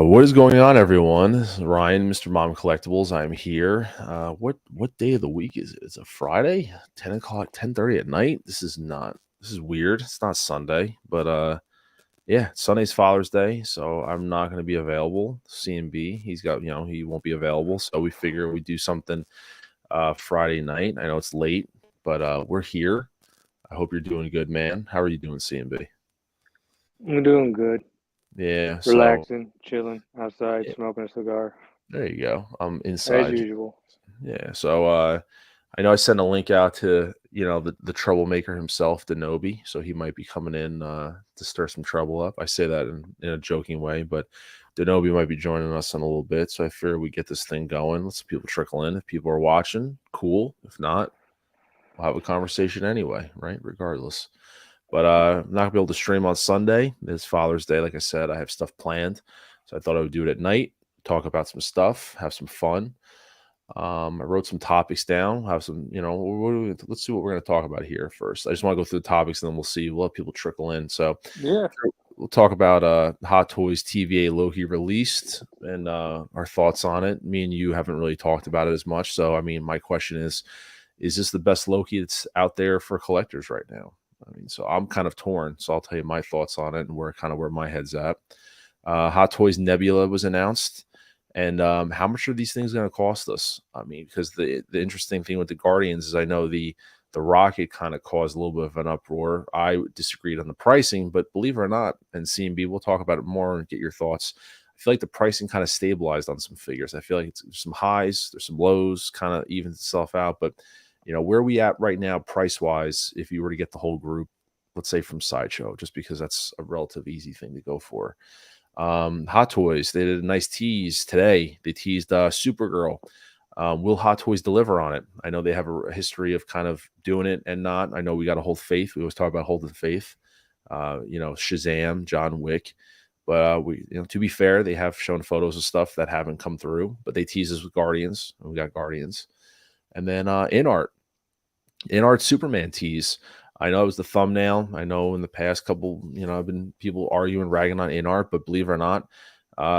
What is going on, everyone? This is Ryan, Mr. Mom Collectibles. I'm here. What day of the week is it? It's a Friday, 10 o'clock, 10:30 at night. This is weird. It's not Sunday, but yeah, Sunday's Father's Day, so I'm not going to be available. CMB, he won't be available, so we figure we do something Friday night. I know it's late, but we're here. I hope you're doing good, man. How are you doing, CMB? I'm doing good. Yeah, so Relaxing, chilling outside, yeah, smoking a cigar, there you go. I'm as inside. usual. Yeah, so I know I sent a link out to the troublemaker himself, Denobi, so he might be coming in to stir some trouble up. I say that in a joking way, but Denobi might be joining us in a little bit, so I figure we get this thing going. Let some people trickle in. If people are watching, cool. If not, we'll have a conversation anyway, right? Regardless. But I'm not gonna be able to stream on Sunday. It's Father's Day, like I said. I have stuff planned, so I thought I would do it at night, talk about some stuff, have some fun. I wrote some topics down. Have some, let's see what we're going to talk about here first. I just want to go through the topics, and then we'll see. We'll let people trickle in. So Yeah. we'll talk about Hot Toys TVA Loki released and our thoughts on it. Me and you haven't really talked about it as much. So I mean, my question is this the best Loki that's out there for collectors right now? I mean, so I'm kind of torn. So I'll tell you my thoughts on it and where my head's at. Hot Toys Nebula was announced. And how much are these things going to cost us? I mean, because the interesting thing with the Guardians is I know the Rocket kind of caused a little bit of an uproar. I disagreed on the pricing, but believe it or not, and CMB, we'll talk about it more and get your thoughts. I feel like the pricing kind of stabilized on some figures. I feel like there's some highs, there's some lows, kind of evens itself out. But where are we at right now, price wise, if you were to get the whole group, let's say from Sideshow, just because that's a relative easy thing to go for. Hot Toys, they did a nice tease today. They teased Supergirl. Will Hot Toys deliver on it? I know they have a history of kind of doing it and not. I know we got to hold faith. We always talk about holding faith. Shazam, John Wick. But to be fair, they have shown photos of stuff that haven't come through. But they tease us with Guardians. We got Guardians, and then InArt Superman tease. I know it was the thumbnail. I know in the past couple, I've been people arguing, ragging on InArt, but believe it or not,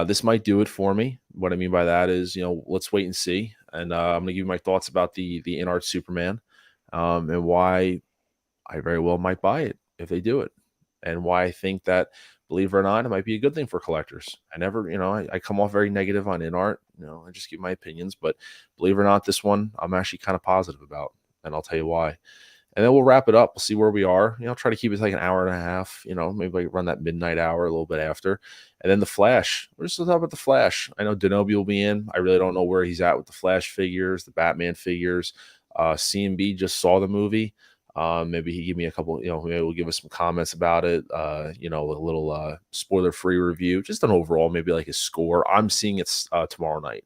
this might do it for me. What I mean by that is, let's wait and see. And I'm going to give you my thoughts about the InArt Superman and why I very well might buy it if they do it, and why I think that, believe it or not, it might be a good thing for collectors. I never, I come off very negative on InArt. I just give my opinions, but believe it or not, this one I'm actually kind of positive about, and I'll tell you why. And then we'll wrap it up. We'll see where we are. Try to keep it like an hour and a half, maybe like run that midnight hour a little bit after. And then the Flash. We're just talking about the Flash. I know Denobi will be in. I really don't know where he's at with the Flash figures, the Batman figures. CMB just saw the movie. Maybe he give me a couple, maybe we'll give us some comments about it. A little spoiler-free review, just an overall, maybe like a score. I'm seeing it tomorrow night.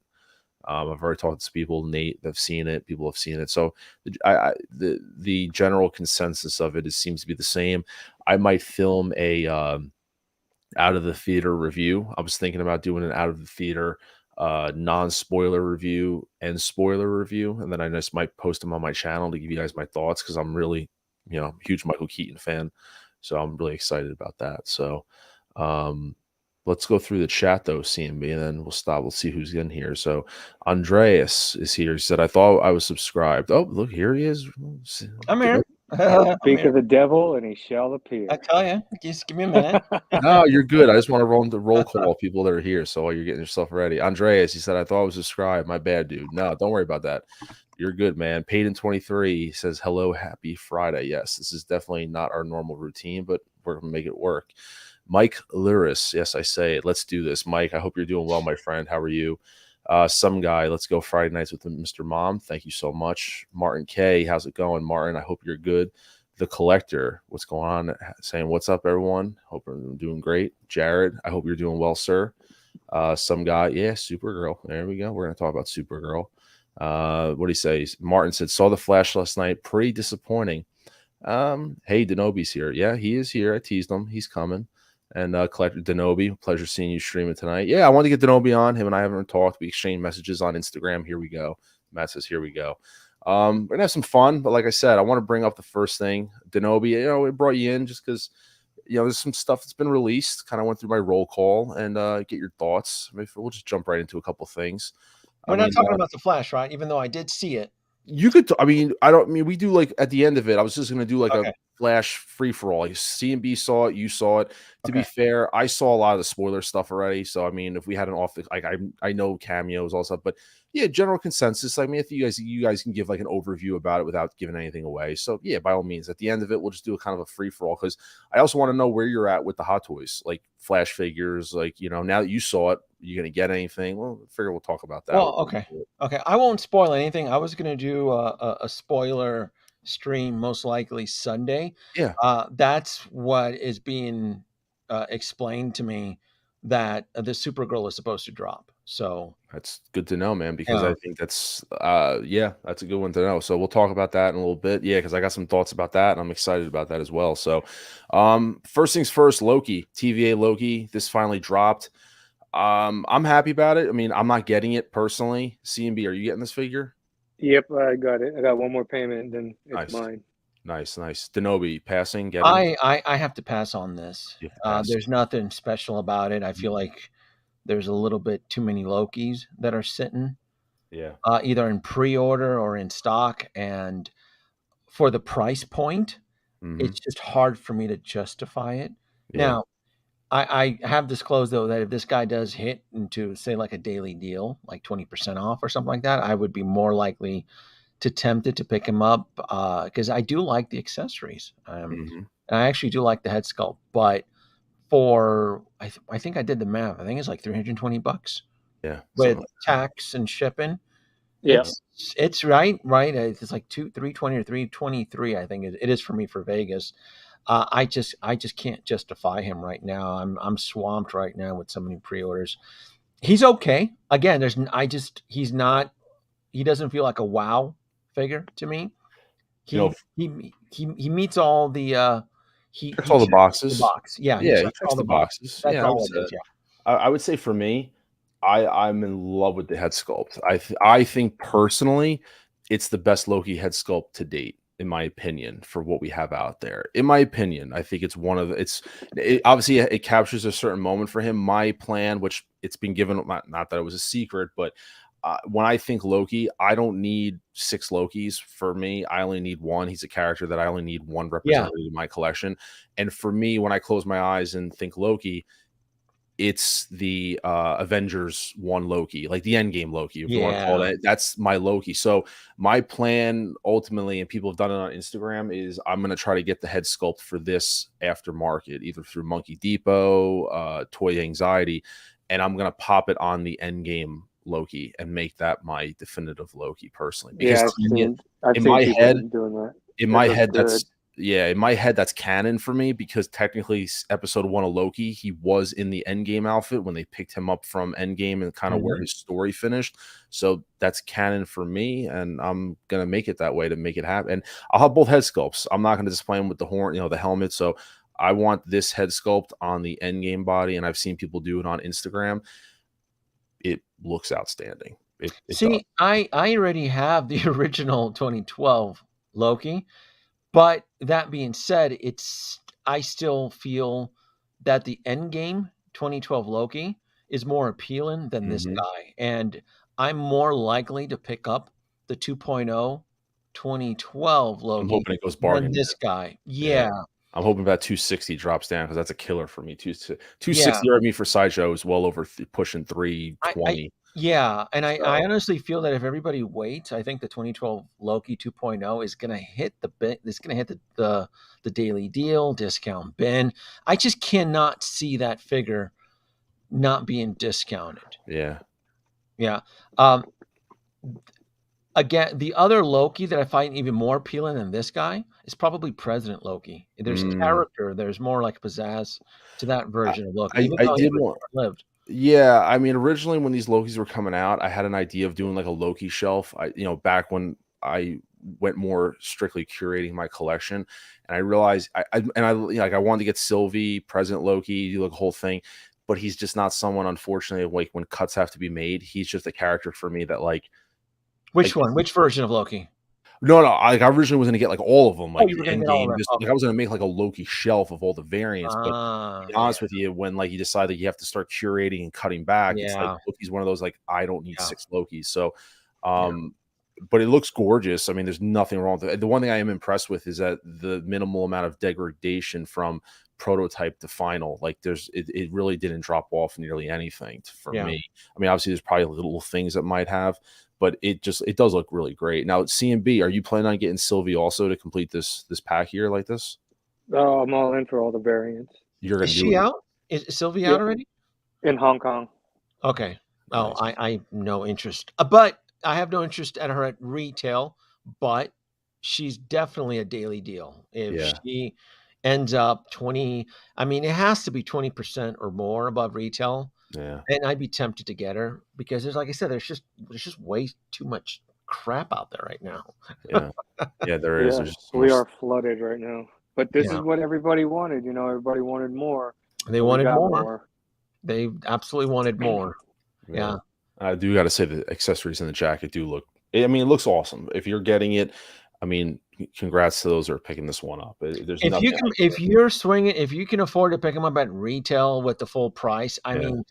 I've already talked to people, Nate, have seen it. People have seen it. So the general consensus of it seems to be the same. I might film a out of the theater review. I was thinking about doing an out of the theater non-spoiler review and spoiler review, and then I just might post them on my channel to give you guys my thoughts, because I'm really, huge Michael Keaton fan. So I'm really excited about that. So let's go through the chat though, CMB, and then we'll stop. We'll see who's in here. So Andreas is here. He said, I thought I was subscribed. Oh, look, here he is. I'm here. Speak of the devil, and he shall appear. I tell you, just give me a minute. No, you're good. I just want to roll the roll call people that are here. So while you're getting yourself ready, Andreas, he said, I thought I was subscribed. My bad, dude. No, don't worry about that. You're good, man. Payton23 says, hello, happy Friday. Yes, this is definitely not our normal routine, but we're going to make it work. Mike Luris, yes, I say it. Let's do this. Mike, I hope you're doing well, my friend. How are you? Some guy, let's go Friday nights with Mr. Mom. Thank you so much. Martin K, how's it going? Martin, I hope you're good. The Collector, what's going on? Saying, what's up, everyone? Hope I'm doing great. Jared, I hope you're doing well, sir. Some guy, yeah, Supergirl. There we go. We're going to talk about Supergirl. What do you say? Martin said, saw the Flash last night. Pretty disappointing. Hey, Denobi's here. Yeah, he is here. I teased him. He's coming. And Collector Denobi, pleasure seeing you streaming tonight. Yeah, I want to get Denobi on. Him and I haven't talked. We exchanged messages on Instagram. Here we go. Matt says, here we go. We're going to have some fun. But like I said, I want to bring up the first thing. Denobi, we brought you in just because there's some stuff that's been released. Kind of went through my roll call and get your thoughts. Maybe we'll just jump right into a couple things. We're not talking about the Flash, right? Even though I did see it. You could. We do like at the end of it. I was just gonna do like a Flash free for all. C and B saw it. You saw it. To be fair, I saw a lot of the spoiler stuff already. So I mean, if we had an off, like I know cameos, all stuff, but yeah, general consensus. I mean, if you guys can give like an overview about it without giving anything away. So yeah, by all means, at the end of it, we'll just do a kind of a free for all because I also want to know where you're at with the Hot Toys, like Flash figures. Like now that you saw it, you gonna get anything? Well, I figure we'll talk about that. Well, okay. I won't spoil anything. I was gonna do a spoiler stream most likely Sunday. Yeah. That's what is being explained to me that the Supergirl is supposed to drop. So that's good to know, man, because I think that's that's a good one to know. So we'll talk about that in a little bit. Yeah, because I got some thoughts about that and I'm excited about that as well. So first things first, Loki, TVA Loki, this finally dropped. I'm happy about it. I mean, I'm not getting it personally. C&B, are you getting this figure? Yep, I got it. I got one more payment, then it's mine. Nice. Denobi, passing. I have to pass on this. There's nothing special about it. I feel like there's a little bit too many Lokis that are sitting. Yeah. Either in pre-order or in stock, and for the price point, it's just hard for me to justify it. Yeah. Now, I have disclosed though that if this guy does hit into say like a daily deal, like 20% off or something like that, I would be more likely to tempted to pick him up because I do like the accessories. And I actually do like the head sculpt, but for I think I did the math. I think it's like $320. Yeah, with tax and shipping. Yeah, it's right. It's like 320 or 323. I think it is for me for Vegas. I just can't justify him right now. I'm swamped right now with so many pre-orders. He's okay. Again, he doesn't feel like a wow figure to me. He meets all the checks all the boxes. Yeah, he checks all the boxes. That's all it is. Yeah. I would say for me, I'm in love with the head sculpt. I think personally, it's the best Loki head sculpt to date, in my opinion, for what we have out there. In my opinion, I think it's obviously it captures a certain moment for him. My plan, which it's been given, not that it was a secret, but when I think Loki, I don't need 6 Lokis. For me, I only need one. He's a character that I only need one representative in my collection. And for me, when I close my eyes and think Loki, it's the Avengers 1 Loki, like the Endgame Loki, if you want to call it. That's my Loki. So my plan ultimately, and people have done it on Instagram, is I'm going to try to get the head sculpt for this aftermarket, either through Monkey Depot, Toy Anxiety, and I'm going to pop it on the Endgame Loki and make that my definitive Loki personally. Because in my head, that's canon for me, because technically episode 1 of Loki, he was in the Endgame outfit when they picked him up from Endgame and kind of where his story finished. So that's canon for me, and I'm gonna make it that way to make it happen. And I'll have both head sculpts. I'm not gonna display him with the horn, the helmet. So I want this head sculpt on the Endgame body, and I've seen people do it on Instagram. It looks outstanding. See, I already have the original 2012 Loki. But that being said, I still feel that the Endgame 2012 Loki is more appealing than this guy. And I'm more likely to pick up the 2.0 2012 Loki I'm hoping it goes bargain than this guy. Yeah. I'm hoping about 260 drops down, because that's a killer for me. 260 or me for Sideshow is well over pushing 320. And I honestly feel that if everybody waits, I think the 2012 Loki 2.0 is going to hit the daily deal discount bin. I just cannot see that figure not being discounted. Yeah. Again, the other Loki that I find even more appealing than this guy is probably President Loki. There's character. There's more like pizzazz to that version of Loki. Yeah, I mean, originally when these Lokis were coming out, I had an idea of doing like a Loki shelf. Back when I went more strictly curating my collection, and I realized I wanted to get Sylvie, President Loki, do like a whole thing, but he's just not someone, unfortunately, like when cuts have to be made, he's just a character for me that like. Which one? Which version of Loki? No, I originally was gonna get like all of them, Oh, like you were the gonna end get all of game. them. Just like Okay. I was gonna make like a Loki shelf of all the variants, but to be Yeah. honest with you, when like you decide that you have to start curating and cutting back, it's like Yeah. Loki's one of those like I don't need Yeah. 6 Lokis. So, Yeah. but it looks gorgeous. I mean, there's nothing wrong with it. The one thing I am impressed with is that the minimal amount of degradation from prototype to final, like it really didn't drop off nearly anything for Yeah. me. I mean, obviously there's probably little things that might have, but it does look really great. Now, CMB, are you planning on getting Sylvie also to complete this pack here like this? Oh, I'm all in for all the variants. You're Is gonna do she it. out? Is Sylvie Yeah, out already? in Hong Kong. Okay. Oh, Nice. I no interest. But I have no interest at her at retail, but she's definitely a daily deal. If Yeah. she ends up 20, I mean, it has to be 20% or more above retail, Yeah. and I'd be tempted to get her because there's like I said, there's just way too much crap out there right now. Yeah. Yeah, there is. Yeah, There's just so we much. are flooded right now. But this Yeah. is what everybody wanted. Everybody wanted more. They So we wanted got more. more. They absolutely wanted more. Yeah. I do gotta say the accessories in the jacket do look, I mean, it looks awesome. If you're getting it, I mean, congrats to those who are picking this one up. There's If you nothing can I if you're swinging if you can afford to pick them up at retail with the full price, I yeah. mean,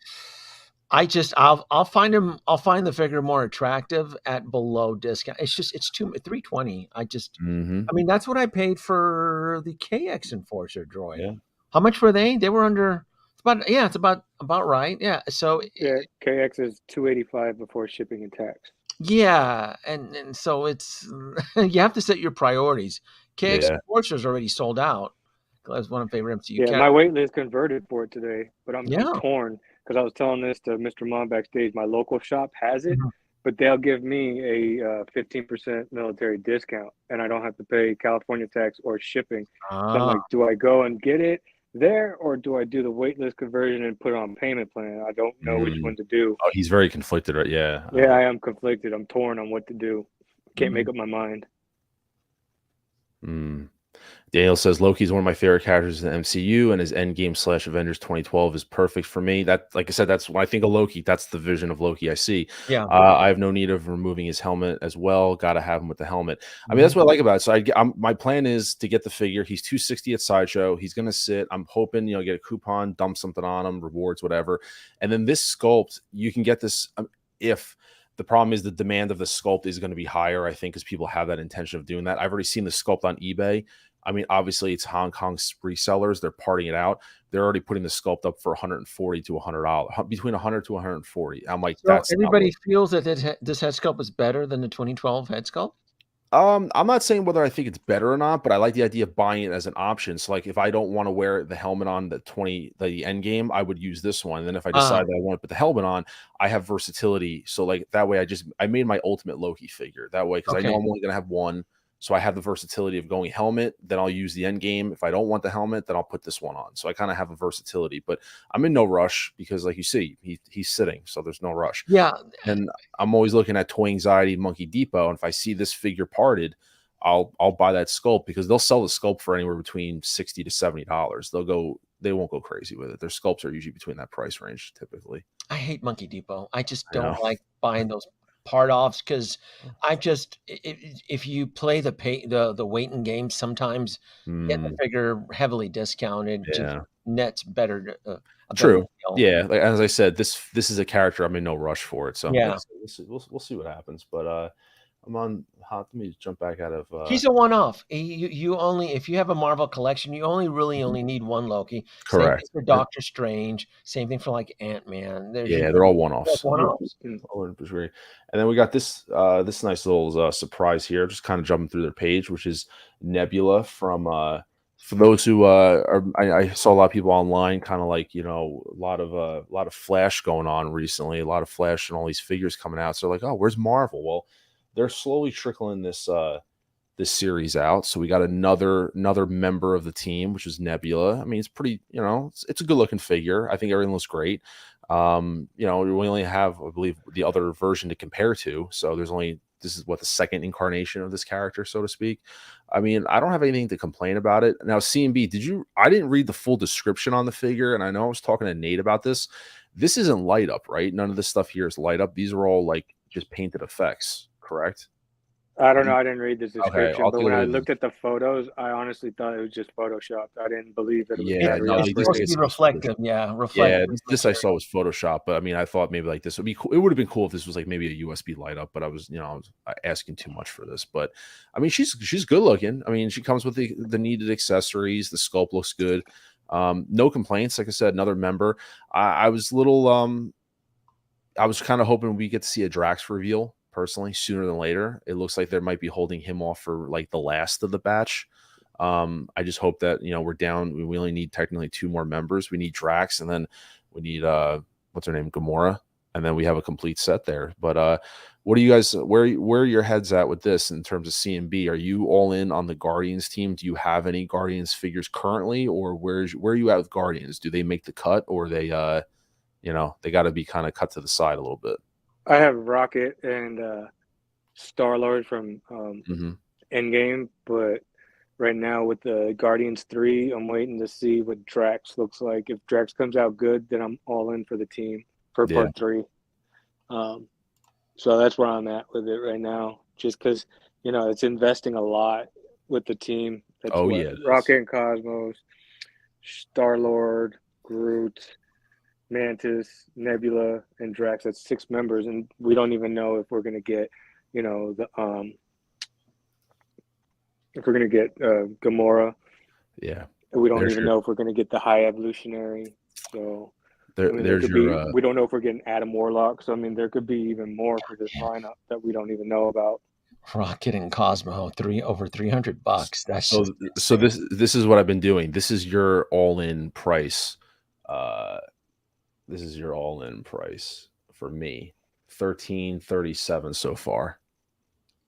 I'll find the figure more attractive at below discount. It's too 320. Mhm. I mean, that's what I paid for the KX Enforcer droid. Yeah. How much were they? They were under it's about right. Yeah. So Yeah, KX is 285 before shipping and tax. yeah, and so it's you have to set your priorities. KX Yeah. Enforcer is already sold out. That's one of my favorite MCU Yeah, characters. my wait list converted for it today, but I'm Yeah. torn because I was telling this to Mr. Mom backstage. My local shop has it, Mhm. but they'll give me a 15% military discount, and I don't have to pay California tax or shipping. So I'm Ah, like, do I go and get it there, or do I do the wait list conversion and put it on payment plan? I don't know which one to do. Oh, he's very conflicted, right? Yeah. Yeah, I am conflicted. I'm torn on what to do. Can't make mm. up my mind. Mm. Daniel says Loki's one of my favorite characters in the MCU, and his Endgame / Avengers 2012 is perfect for me. That, like I said, that's when I think of Loki. That's the vision of Loki I see. Yeah. I have no need of removing his helmet as well. Got to have him with the helmet. I mean, Mhm. that's what I like about it. So my plan is to get the figure. He's 260 at Sideshow. He's gonna sit. I'm hoping get a coupon, dump something on him, rewards, whatever. And then this sculpt, you can get this if. The problem is the demand of the sculpt is going to be higher, I think, because people have that intention of doing that. I've already seen the sculpt on eBay. I mean, obviously, it's Hong Kong resellers. They're parting it out. They're already putting the sculpt up for $140 to $100, between 100 to 140. I'm like, So that's not everybody worth feels that this head sculpt is better than the 2012 head sculpt? I'm not saying whether I think it's better or not, but I like the idea of buying it as an option. So, like, if I don't want to wear the helmet on the end game, I would use this one. And then if I Ah, decide that I want to put the helmet on, I have versatility. So, like, that way I made my ultimate Loki figure that way because I know okay. I'm only gonna have one. So I have the versatility of going helmet, then I'll use the end game. If I don't want the helmet, then I'll put this one on. So I kind of have a versatility, but I'm in no rush because, like you see, he's sitting, so there's no rush. Yeah. And I'm always looking at Toy Anxiety, Monkey Depot, and if I see this figure parted, I'll buy that sculpt because they'll sell the sculpt for anywhere between $60 to $70. They won't go crazy with it. Their sculpts are usually between that price range typically. I hate Monkey Depot. I just I know. don't like buying those part offs because I just if you play the waiting game, sometimes getting the Mm, figure heavily discounted just yeah. nets a better True. deal. Yeah, like as I said, this is a character I'm in no rush for it. So like I Yeah. said, we'll see what happens. But I'm on hot. Let me just jump back out of He's a one-off. You only if you have a Marvel collection, you only need one Loki. Same thing correct. for Doctor Strange. Same thing for like Ant-Man. Yeah, they're all They're one-offs. one-offs. Oh, and then we got this nice little surprise here. Just kind of jumping through their page, which is Nebula from for those who I saw a lot of people online kind of like a lot of Flash going on recently, a lot of Flash and all these figures coming out. So like, oh, where's Marvel? Well, they're slowly trickling this series out. So we got another member of the team, which is Nebula. I mean, it's pretty, it's a good looking figure. I think everything looks great. We only have, I believe, the other version to compare to. So this is the second incarnation of this character, so to speak. I mean, I don't have anything to complain about it. Now, CMB, I didn't read the full description on the figure, and I know I was talking to Nate about this. This isn't light up, right? None of this stuff here is light up. These are all like just painted effects, correct? I don't know. I didn't read the Okay, description, I'll but take a when I look at looked this. at the photos, I honestly thought it was just photoshopped. I didn't believe that it was Yeah, It's no, actually it's these I supposed to upgraded. be guess it was reflective, Photoshop. yeah, Yeah, reflective this I saw material. was Photoshop, but I mean, I thought maybe like this would be cool. It would have been cool if this was like maybe a USB light up, but I was, I was asking too much for this. But I mean, she's good looking. I mean, she comes with the needed accessories. The sculpt looks good. No complaints. Like I said, another member. I was little I was kind of hoping we get to see a Drax reveal personally sooner than later. It looks like they might be holding him off for like the last of the batch. I just hope that we're down. We only need technically two more members. We need Drax, and then we need what's her name, Gamora, and then we have a complete set there. But what do you guys where are your heads at with this in terms of CMB? Are you all in on the Guardians team? Do you have any Guardians figures currently, or where are you at with Guardians? Do they make the cut, or they they got to be kind of cut to the side a little bit? I have Rocket and Star Lord from Hmm. Endgame, but right now with the Guardians 3, I'm waiting to see what Drax looks like. If Drax comes out good, then I'm all in for the team for Yeah. part 3. So that's where I'm at with it right now. Just because, it's investing a lot with the team. That's Oh what yeah, it is. Rockin Cosmos, Star Lord, Groot, Mantis, Nebula, and Drax. That's 6 members, and we don't even know if we're gonna get, the if we're gonna get Gamora. Yeah. We don't There's even your know if we're gonna get the High Evolutionary. So I mean, there there's could be. your We don't know if we're getting Adam Warlock. So I mean, there could be even more for this lineup that we don't even know about. Rocket and Cosmo, over $300. That's so just so insane. this is what I've been doing. This is your all-in price. Uh this is your all-in price for me. 1337 so far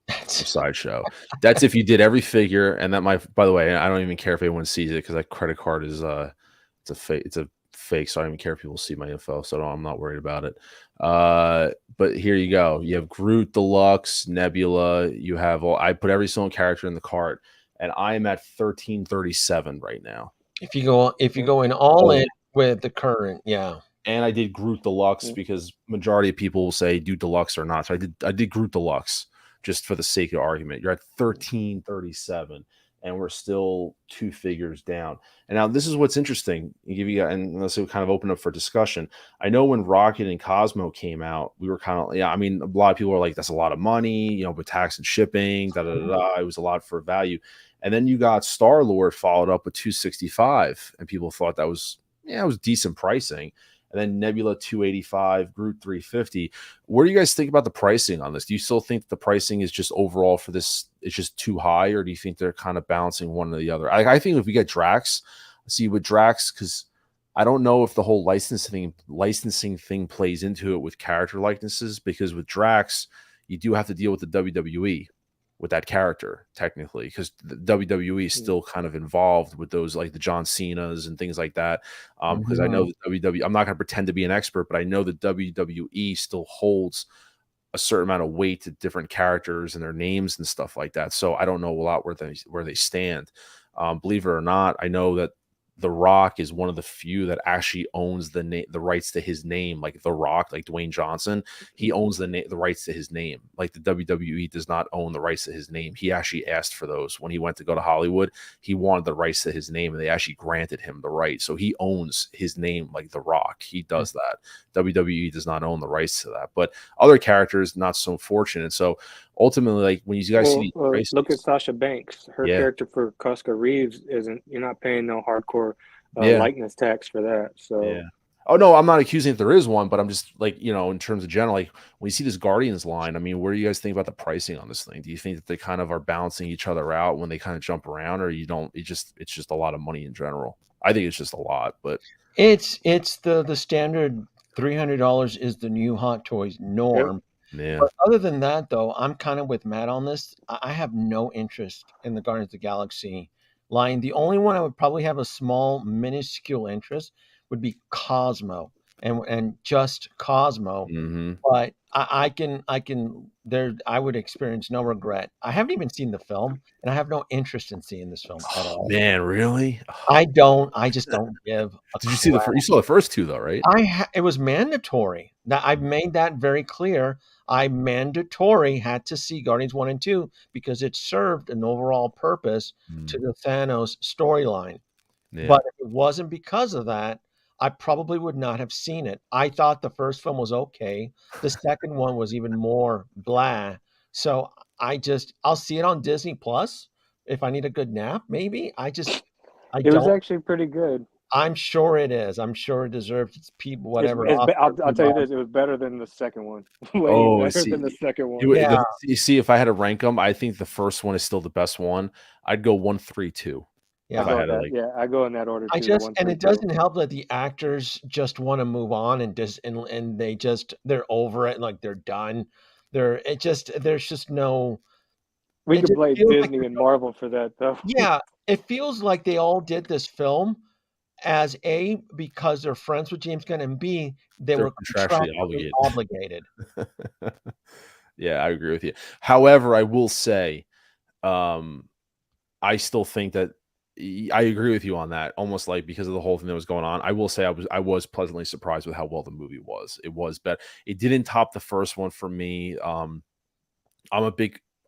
for That's Sideshow. That's if you did every figure, and that might, by the way, I don't even care if anyone sees it because that credit card is it's a fake, so I don't even care if people see my info, so I'm not worried about it. But here you go. You have Groot Deluxe, Nebula, you have I put every single character in the cart, and I am at 1337 right now. if you go in all in with the current, yeah. And I did Groot Deluxe Mm. because majority of people will say do Deluxe or not. So I did Groot Deluxe just for the sake of argument. You're at 1337 and we're still 2 figures down. And now this is what's interesting. And let's kind of open up for discussion. I know when Rocket and Cosmo came out, we were kind of, I mean, a lot of people are like, that's a lot of money, with tax and shipping, da da da da. It was a lot for value. And then you got Star Lord followed up with 265, and people thought that was, it was decent pricing. And then Nebula 285, Groot 350. What do you guys think about the pricing on this? Do you still think the pricing is just overall for this, it's just too high, or do you think they're kind of balancing one or the other? I think if we get Drax, see with Drax, because I don't know if the whole licensing thing plays into it with character likenesses, because with Drax, you do have to deal with the WWE with that character technically, because the WWE is still kind of involved with those, like the John Cena's and things like that. Because I know the WWE, I'm not going to pretend to be an expert, but I know the WWE still holds a certain amount of weight to different characters and their names and stuff like that. So I don't know a lot where they stand. Believe it or not, I know that The Rock is one of the few that actually owns the rights to his name. Like The Rock, like Dwayne Johnson, he owns the rights to his name. Like the WWE does not own the rights to his name. He actually asked for those when he went to go to Hollywood. He wanted the rights to his name, and they actually granted him the right. So he owns his name, like The Rock. He does that. WWE does not own the rights to that, but other characters not so fortunate. So ultimately, like when you guys see these prices, look at Sasha Banks. Her character for Casca Reeves isn't. You're not paying no hardcore likeness tax for that. So oh no, I'm not accusing that there is one, but I'm just like, in terms of general, like when you see this Guardians line, I mean, what do you guys think about the pricing on this thing? Do you think that they kind of are balancing each other out when they kind of jump around, or you don't? It's just a lot of money in general. I think it's just a lot, but It's the standard $300 is the new Hot Toys norm. yeah, But other than that, though, I'm kind of with Matt on this. I have no interest in the Guardians of the Galaxy line. The only one I would probably have a small, minuscule interest would be Cosmo. and just Cosmo. Mm-hmm. But I would experience no regret. I haven't even seen the film, and I have no interest in seeing this film at Oh, all. man, really? I just don't give a Did you see crap. you saw the first two though, right? It was mandatory. That I've made that very clear. I mandatory had to see Guardians 1 and 2 because it served an overall purpose to the Thanos storyline. Yeah. But if it wasn't because of that, I probably would not have seen it. I thought the first film was okay. The second one was even more blah. So I'll see it on Disney Plus if I need a good nap, maybe. I It was don't. actually pretty good. I'm sure it is. I'm sure it deserves its people, whatever. I'll tell you this: it was better than the second one. Way Oh, better see, than the second one. Yeah. you see, if I had to rank them, I think the first one is still the best one. I'd go 1, 3, 2. Yeah. I go in that order I too. just 1, and 3, it 2. doesn't help that the actors just want to move on and they're over it and like they're done. There's just no. We It could just blame feels like Disney and Marvel for that, though. yeah, it feels like they all did this film as A, because they're friends with James Gunn, and B, they They're were contractually contractually obligated. obligated. Yeah, I agree with you. However, I will say, I still think that I agree with you on that. Almost like because of the whole thing that was going on, I will say I was pleasantly surprised with how well the movie was. It was better. It didn't top the first one for me.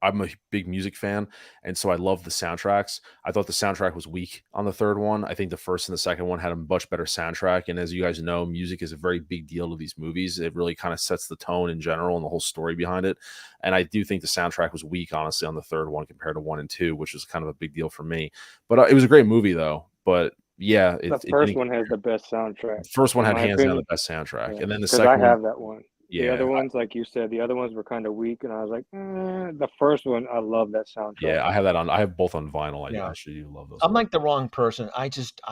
I'm a big music fan, and so I love the soundtracks. I thought the soundtrack was weak on the third one. I think the first and the second one had a much better soundtrack. And as you guys know, music is a very big deal to these movies. It really kind of sets the tone in general and the whole story behind it. And I do think the soundtrack was weak, honestly, on the third one compared to 1 and 2, which was kind of a big deal for me. But it was a great movie, though. But yeah, The first one has the best soundtrack. The first one in had my hands down opinion. the best soundtrack, Yeah, and then the because second I one. have that one. The Yeah, other ones, like you said, the other ones were kind of weak, and I was like, the first one, I love that soundtrack. yeah, I have that on. I have both on vinyl. I Yeah. actually do love those. I'm like the wrong person. I just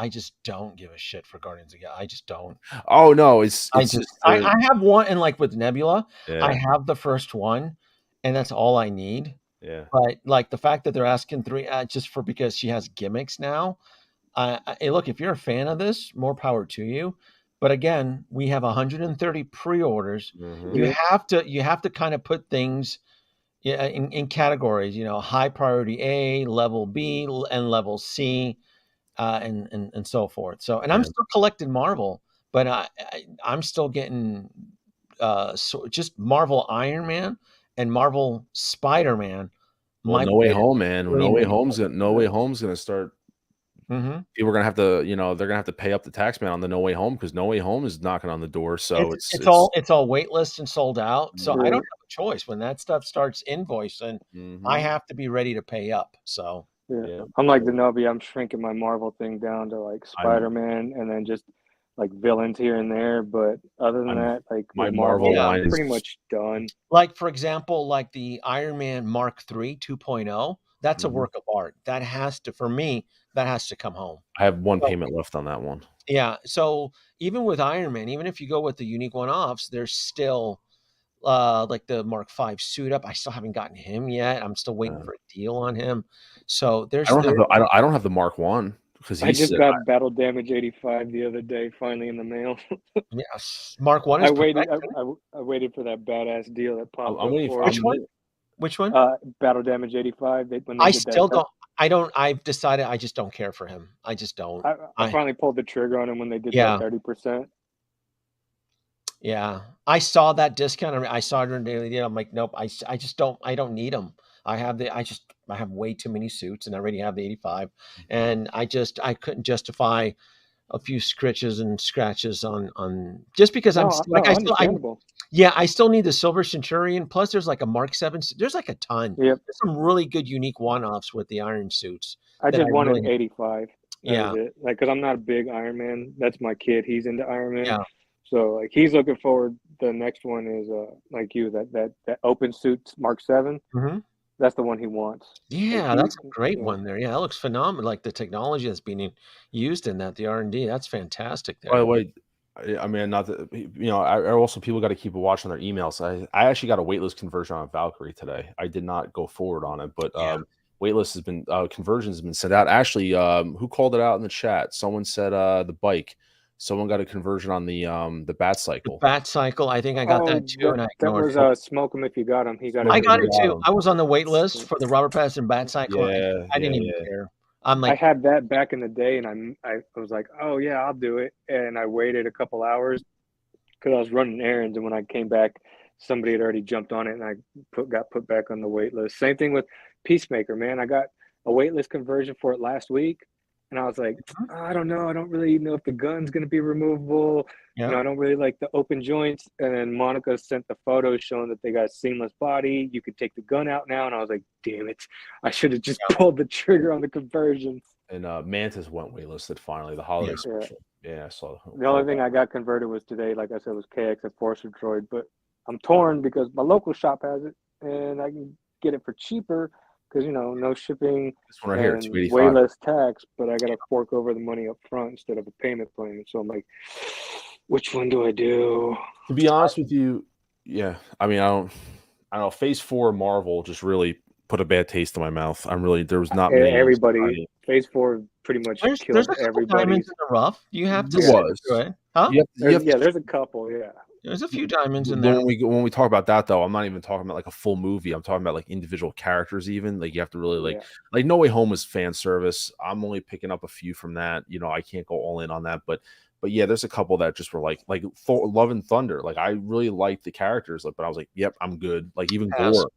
don't give a shit for Guardians of the Galaxy. I just don't. Oh no, it's I just have one, and like with Nebula, I yeah, have the first one, and that's all I need. yeah. But like the fact that they're asking 3 just for because she has gimmicks now. Hey, look, if you're a fan of this, more power to you. But again, we have 130 pre-orders. Mhm. You have to kind of put things in categories. You know, high priority A, level B, and level C, and so forth. So, and I'm Yeah. still collecting Marvel, but I'm still getting so just Marvel Iron Man and Marvel Spider-Man. Well, My No Way biggest Home, man. dream is- No Way Home's gonna start. Mhm. People are gonna have to, they're gonna have to pay up the tax man on the No Way Home because No Way Home is knocking on the door. So It's all waitlist and sold out, so I don't Yeah. have a choice. When that stuff starts invoicing, I Mhm. have to be ready to pay up, so Yeah. Yeah. I'm like Denobi. I'm shrinking my Marvel thing down to like I'm Spider-Man and then just like villains here and there. But other than I'm that, like my with Marvel, Yeah. line I'm is pretty much done. like, for example, like the Iron Man Mark III 2.0, that's a Mhm. work of art. That has to for me, that has to come home. I have one So payment left on that one. yeah, so even with Iron Man, even if you go with the unique one-offs, there's still, like the Mark V suit up. I still haven't gotten him yet. I'm still waiting for a deal on him. So I don't have the Mark 1 because I he's just got Battle Damage 85 the other day, finally in the mail. yes, Mark 1 is perfection. I waited for that badass deal that popped I'm up waiting for for it. Which one? Battle Damage 85. When they I did still that, don't. I've decided I just don't care for him. I just don't. I finally pulled the trigger on him when they did Yeah. that 30%. Yeah, I saw that discount. I saw it in daily deal. I'm like, nope. I just don't. I don't need them. I have way too many suits, and I already have the 85. And I couldn't justify a few scritches and scratches on just because I'm No, I understandable. I still need the Silver Centurion. Plus, there's like a Mark 7. There's like a ton. Yep. There's some really good unique one-offs with the Iron suits. I that just wanted really, 85. That yeah, was it. Like, because I'm not a big Iron Man. That's my kid. He's into Iron Man. yeah. So like he's looking forward. The next one is like you that open suit Mark 7. Mhm. That's the one he wants. Yeah, Like, that's a great one there. Yeah, that looks phenomenal. Like the technology that's being used in that, the R&D, that's fantastic By the there. way, I mean, not that I also people got to keep a watch on their emails. I actually got a waitlist conversion on Valkyrie today. I did not go forward on it, but Yeah. waitlist has been conversions has been sent out. Actually, who called it out in the chat? Someone said the bike. Someone got a conversion on the Bat The Cycle. Bat Cycle, I think I got that too, and I that ignored was it. Smoke 'em if you got him. He got I it. got it too. I was on the wait list Yeah. for the Robert Pattinson Bat Cycle. Yeah, I didn't even care. I'm I like, had that back in the day, and I was like, oh yeah, I'll do it. And I waited a couple hours because I was running errands, and when I came back, somebody had already jumped on it, and I got put back on the wait list. Same thing with Peacemaker, man. I got a wait list conversion for it last week, and I was like, I don't know. I don't really know if the gun's going to be removable. You know, yeah. I don't really like the open joints. And then Monica sent the photos showing that they got a seamless body. You could take the gun out now. And I was like, damn it. I should have just pulled the trigger on the conversion. And Mantis went waitlisted finally, the holiday special. Yeah, I saw. The only thing I got converted was today, like I said, was KX Enforcer Droid. But I'm torn because my local shop has it, and I can get it for cheaper because, you know, no shipping This one right here, and $285. way less tax, but I got to fork over the money up front instead of a payment plan. So I'm like, which one do I do? To be honest with you, yeah. I mean, I don't know. Phase 4 Marvel just really put a bad taste in my mouth. There was not many. Everybody, Phase 4 pretty much There's killed a couple everybody. diamonds in the rough. You have to There was. through it. Huh? There's a couple, yeah. There's a few diamonds in there. When we talk about that though, I'm not even talking about like a full movie. I'm talking about like individual characters. Even like you have to really like No Way Home is fan service. I'm only picking up a few from that. You know, I can't go all in on that, but yeah, there's a couple that just were like Love and Thunder. Like I really liked the characters, but I was like, yep, I'm good. Like even Gore,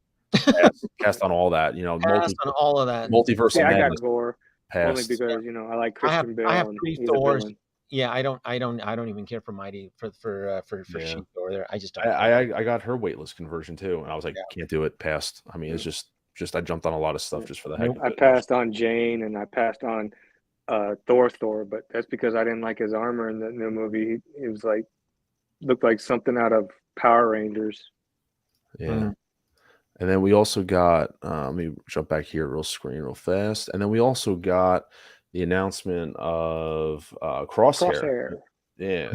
cast on all that. You know, on all of that. Multiverse. Yeah, I got Gore only because you know I like Christian Bale. I have and 3 he's a Thors. villain. Yeah, I don't even care for Mighty for She-Thor there. I just don't. I got her waitlist conversion too, and I was like, can't do it. Passed. I mean, it's just I jumped on a lot of stuff just for the heck of it. I passed on Jane and I passed on Thor, but that's because I didn't like his armor in the new movie. It was like looked like something out of Power Rangers. Yeah. And then we also got let me jump back here real fast. And then we also got the announcement of Crosshair. Yeah.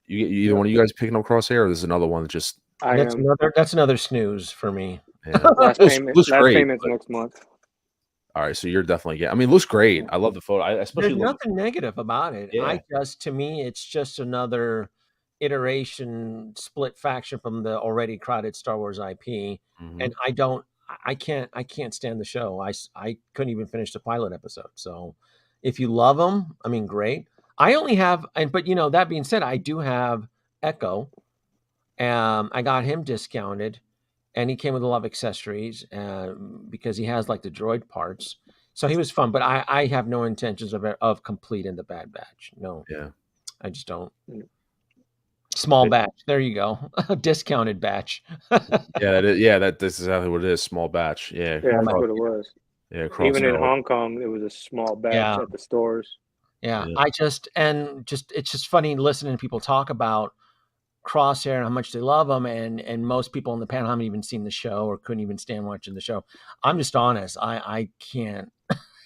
You either one of you guys picking up Crosshair, or there's another one that just that's another snooze for me. Yeah. last payment's next month. All right, so you're definitely I mean, it looks great. I love the photo. Especially There's nothing negative about it. Yeah. To me, it's just another iteration, split faction from the already crowded Star Wars IP, and I can't stand the show. I couldn't even finish the pilot episode. So, if you love them, I mean, great. I only have, but you know, that being said, I do have Echo. I got him discounted, and he came with a lot of accessories because he has like the droid parts. So he was fun, but I have no intentions of completing the Bad Batch. No, I just don't. Small batch. There you go. Discounted batch. That's exactly what it is. Small batch. Yeah, that's what it was. Yeah, even in Hong Kong, it was a small batch at the stores. Yeah. It's just funny listening to people talk about Crosshair and how much they love them, and most people on the panel haven't even seen the show or couldn't even stand watching the show. I'm just honest. I can't.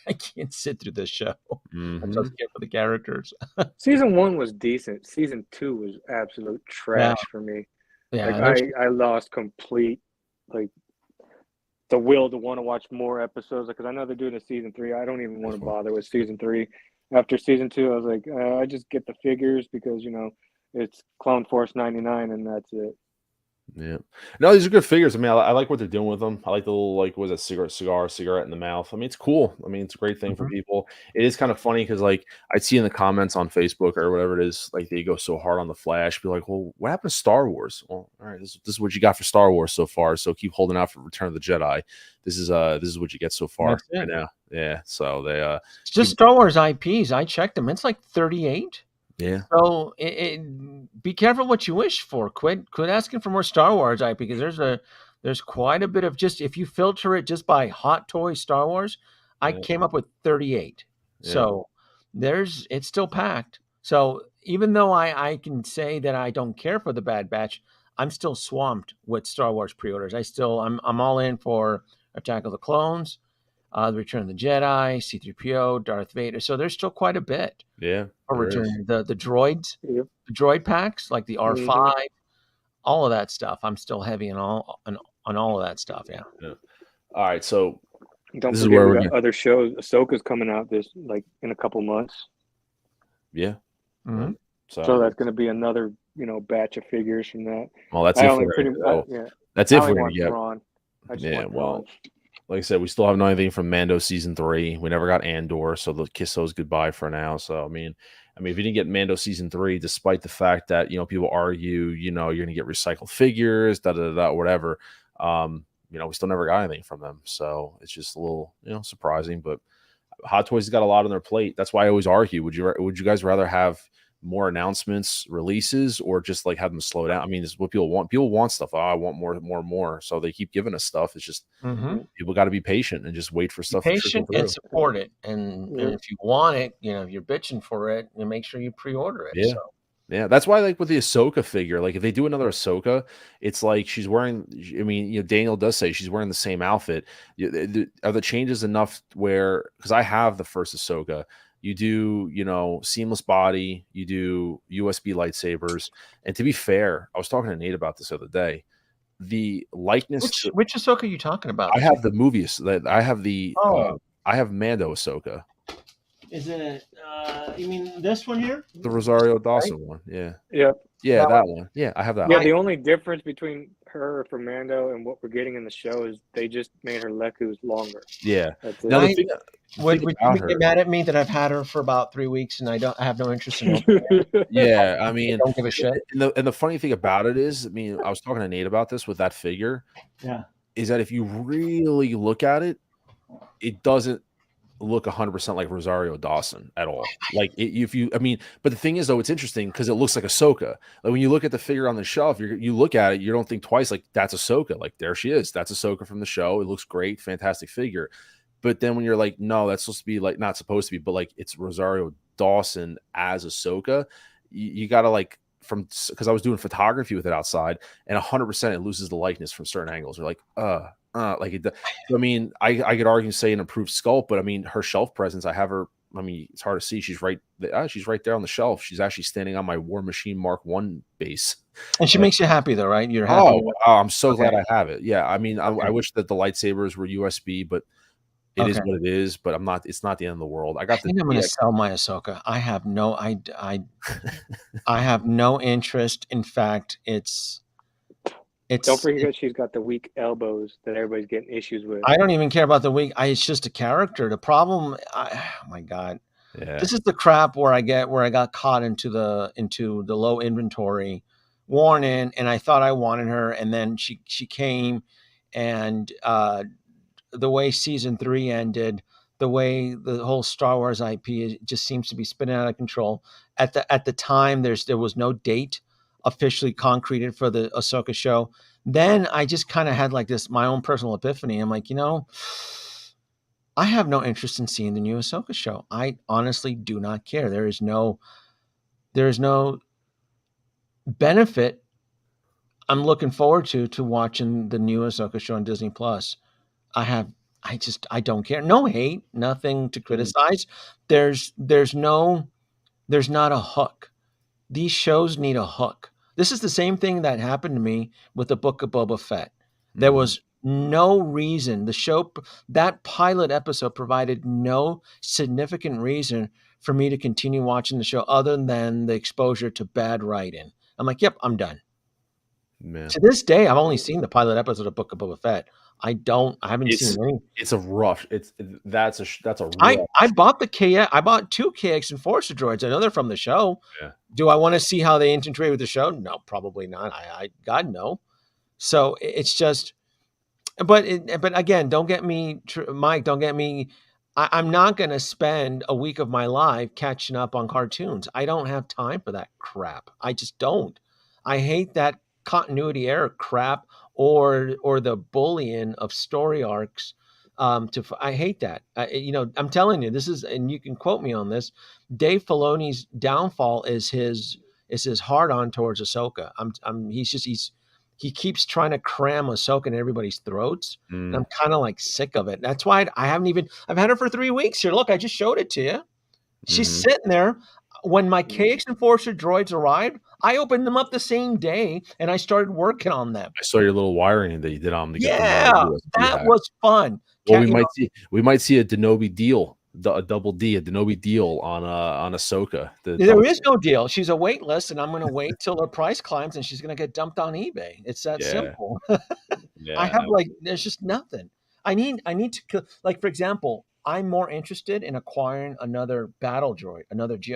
I can't sit through this show. I just care for the characters. Season 1 was decent. Season 2 was absolute trash for me. Yeah, like I lost complete the will to want to watch more episodes because I know they're doing a season 3. I don't even want to bother with season 3. After season 2, I was like, I just get the figures because you know it's Clone Force 99 and that's it. Yeah, no, these are good figures. I mean, I like what they're doing with them. I like the little was it cigarette in the mouth. I mean, it's cool. I mean, it's a great thing for people. It is kind of funny because like I see in the comments on Facebook or whatever it is, like they go so hard on the Flash. Be like, well, what happened to Star Wars? Well, all right, this is what you got for Star Wars so far. So keep holding out for Return of the Jedi. This is what you get so far. Right now. Yeah. So they it's just Star Wars IPs. I checked them. It's like 38. Yeah. So be careful what you wish for. Quit asking for more Star Wars IP because there's quite a bit of just if you filter it just by Hot Toy Star Wars, I came up with 38. Yeah. So it's still packed. So even though I can say that I don't care for the Bad Batch, I'm still swamped with Star Wars pre-orders. I'm all in for Attack of the Clones, the Return of the Jedi, C-3PO, Darth Vader. So there's still quite a bit. Yeah. Or return the droids, the droid packs like the R5, all of that stuff. I'm still heavy on all of that stuff. Yeah. All right. So don't forget we got other shows. Ahsoka's coming out in a couple months. Yeah. So that's going to be another, batch of figures from that. Well, that's I if only we're pretty gonna go. yeah. That's I if only we're gonna want get. Thrawn. I just Yeah, want well, Thrawn. like I said, we still have no anything from Mando season 3. We never got Andor, so they'll kiss those goodbye for now. So I mean, if you didn't get Mando season 3, despite the fact that people argue, you're gonna get recycled figures, whatever. We still never got anything from them. So it's just a little, surprising. But Hot Toys has got a lot on their plate. That's why I always argue. Would you guys rather have more announcements, releases, or just like have them slow down? I mean, this is what people want. People want stuff. Oh, I want more. So they keep giving us stuff. It's just people got to be patient and just wait for stuff to trickle through. And support it. And if you want it, if you're bitching for it, you make sure you pre-order it. Yeah. So. Yeah, that's why, like with the Ahsoka figure, like if they do another Ahsoka, it's like she's wearing. I mean, Daniel does say she's wearing the same outfit. Are the changes enough where? Because I have the first Ahsoka. You do, seamless body. You do USB lightsabers. And to be fair, I was talking to Nate about this the other day. The likeness. Which Ahsoka are you talking about? I have the movies. I have the. Oh. I have Mando Ahsoka. Is it? You mean this one here? The Rosario Dawson one. Yeah. Yep. Yeah, that one. Yeah, I have that. Yeah, one. the only difference between her from Mando and what we're getting in the show is they just made her Leku's longer. Yeah. That's Now, it. Would you get mad at me that I've had her for about 3 weeks and I have no interest in her? Yeah, I mean, don't give a shit. And the funny thing about it is, I was talking to Nate about this with that figure. Yeah. Is that if you really look at it, it doesn't look 100% like Rosario Dawson at all. Like but the thing is though, it's interesting because it looks like Ahsoka. Like when you look at the figure on the shelf, you look at it, you don't think twice. Like that's Ahsoka. Like there she is. That's Ahsoka from the show. It looks great, fantastic figure. But then when you're like, no, that's supposed to be like not supposed to be, but like it's Rosario Dawson as Ahsoka. You gotta like because I was doing photography with it outside, and 100% it loses the likeness from certain angles. You're like, like it. I mean, I could argue say an improved sculpt, but I mean her shelf presence. I have her. I mean, it's hard to see. She's right there on the shelf. She's actually standing on my War Machine Mark 1 base. And she makes you happy though, right? You're happy. Oh, I'm so glad I have it. Yeah, I mean, I wish that the lightsabers were USB, but it is what it is. But I'm not. It's not the end of the world. I think I'm going to sell my Ahsoka. I have no. I have no interest. In fact, it's. Don't forget she's got the weak elbows that everybody's getting issues with. I don't even care about the weak. It's just a character. The problem, oh my God, this is the crap where I got caught into the low inventory, worn in, and I thought I wanted her, and then she came, and the way season 3 ended, the way the whole Star Wars IP just seems to be spinning out of control. At the time, there was no date officially concreted for the Ahsoka show. Then I just kind of had like my own personal epiphany. I'm like, I have no interest in seeing the new Ahsoka show. I honestly do not care. There is no benefit I'm looking forward to watching the new Ahsoka show on Disney Plus. I don't care. No hate, nothing to criticize. There's not a hook. These shows need a hook. This is the same thing that happened to me with the Book of Boba Fett. There was no reason. The show, that pilot episode provided no significant reason for me to continue watching the show other than the exposure to bad writing. I'm like, yep, I'm done. Man. To this day, I've only seen the pilot episode of Book of Boba Fett. I haven't seen any. It's a rush. That's a rush. I bought I bought 2 KX Enforcer droids. I know they're from the show. Yeah. Do I want to see how they integrate with the show? No, probably not. God no. So it's just, but again, don't get me, Mike. Don't get me. I'm not going to spend a week of my life catching up on cartoons. I don't have time for that crap. I just don't. I hate that continuity error crap or the bullying of story arcs. I hate that. I'm telling you, this is, and you can quote me on this. Dave Filoni's downfall is his hard on towards Ahsoka. He keeps trying to cram Ahsoka in everybody's throats. And I'm kind of like sick of it. That's why I've had her for 3 weeks here. Look, I just showed it to you. She's sitting there. When my KX Enforcer droids arrived, I opened them up the same day and I started working on them. I saw your little wiring that you did on them. That was fun. Well, we might see a Denobi deal a double D, a Denobi deal on Ahsoka. There is no deal. She's a wait list, and I'm going to wait till her price climbs, and she's going to get dumped on eBay. It's that simple. I have there's just nothing. I need to, like, for example, I'm more interested in acquiring another battle droid,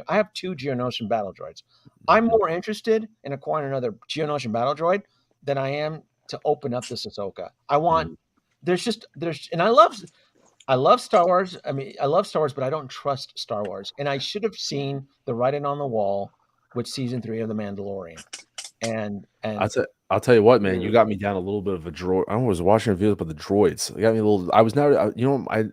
I have 2 Geonosian battle droids. I'm more interested in acquiring another Geonosian battle droid than I am to open up this Ahsoka. I want, and I love Star Wars. I mean, I love Star Wars, but I don't trust Star Wars. And I should have seen the writing on the wall with season 3 of The Mandalorian. And I'll tell you what, man, you got me down a little bit of a droid. I was watching a video about the droids. It got me a little. I was now,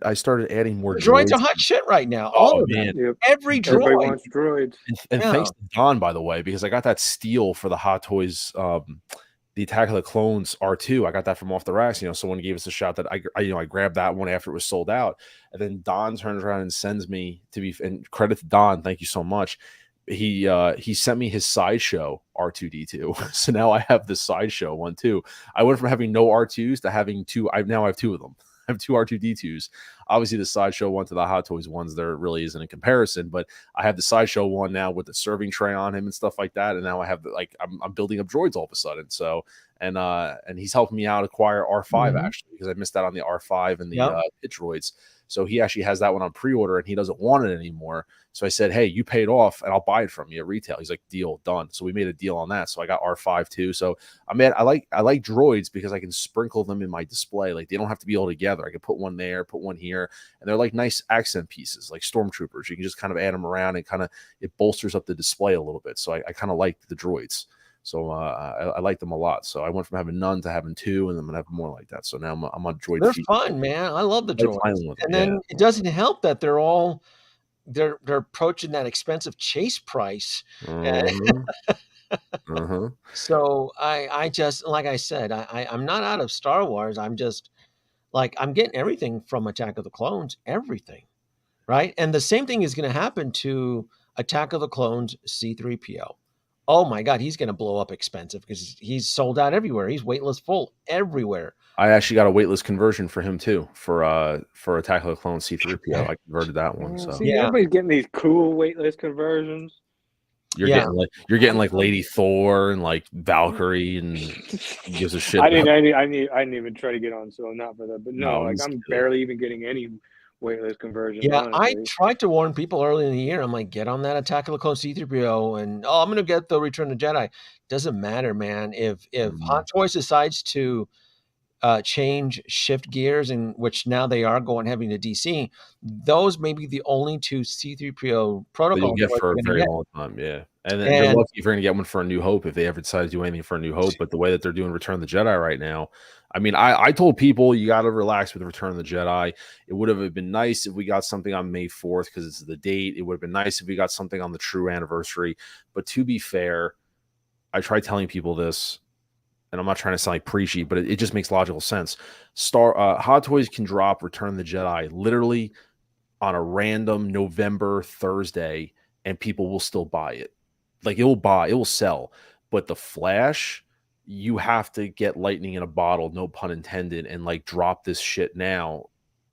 I started adding more droids are hot shit right now. All of them. Yep. Every Everybody droid wants droids. And thanks to Don, by the way, because I got that steal for the Hot Toys, the Attack of the Clones R2. I got that from off the racks. Someone gave us a shot that I grabbed that one after it was sold out, and then Don turns around and sends me and credit to Don, thank you so much. He sent me his Sideshow R2D2. So now I have the Sideshow one too. I went from having no R2s to having 2. Now I have 2 of them. I have 2 R2D2s. Obviously, the Sideshow one to the Hot Toys ones, there really isn't a comparison, but I have the Sideshow one now with the serving tray on him and stuff like that. And now I have I'm building up droids all of a sudden. So, and he's helping me out acquire R5 actually, because I missed out on the R5 and the pit droids. So he actually has that one on pre-order and he doesn't want it anymore. So I said, hey, you paid off and I'll buy it from you at retail. He's like, deal, done. So we made a deal on that. So I got R5 too. So I like droids because I can sprinkle them in my display. Like, they don't have to be all together. I can put one there, put one here, and they're like nice accent pieces, like stormtroopers. You can just kind of add them around and it bolsters up the display a little bit. So I kind of like the droids. So I like them a lot. So I went from having none to having 2, and I'm gonna have more like that. So now I'm on droid. They're fun, man. I love the droids. And then it doesn't help that they're approaching that expensive chase price. So I just, like I said, I'm not out of Star Wars. I'm just like, I'm getting everything from Attack of the Clones, everything, right? And the same thing is going to happen to Attack of the Clones C-3PO. Oh my God, he's going to blow up expensive because he's sold out everywhere. He's waitlist full everywhere. I actually got a waitlist conversion for him too, for Attack of the Clones C-3PO. I converted that one. So see, everybody's getting these cool waitlist conversions. You're getting like Lady Thor and like Valkyrie and gives a shit. I didn't even try to get on, so not for that. But no, like I'm barely even getting any waitlist conversion. Yeah, honestly. I tried to warn people early in the year. I'm like, get on that Attack of the Clones C-3PO, and I'm gonna get the Return of the Jedi. Doesn't matter, man. If Hot Toys decides to change, shift gears, in which now they are going heavy to DC, those may be the only 2 C-3PO protocols you get for a very long time. Yeah. And then they're lucky if you're going to get one for A New Hope if they ever decide to do anything for A New Hope. But the way that they're doing Return of the Jedi right now, I mean, I told people you got to relax with Return of the Jedi. It would have been nice if we got something on May 4th because it's the date. It would have been nice if we got something on the true anniversary. But to be fair, I tried telling people this, and I'm not trying to sound like preachy, but it just makes logical sense. Hot Toys can drop Return of the Jedi literally on a random November Thursday, and people will still buy it. Like, it will sell. But the Flash, you have to get lightning in a bottle, no pun intended, and like drop this shit now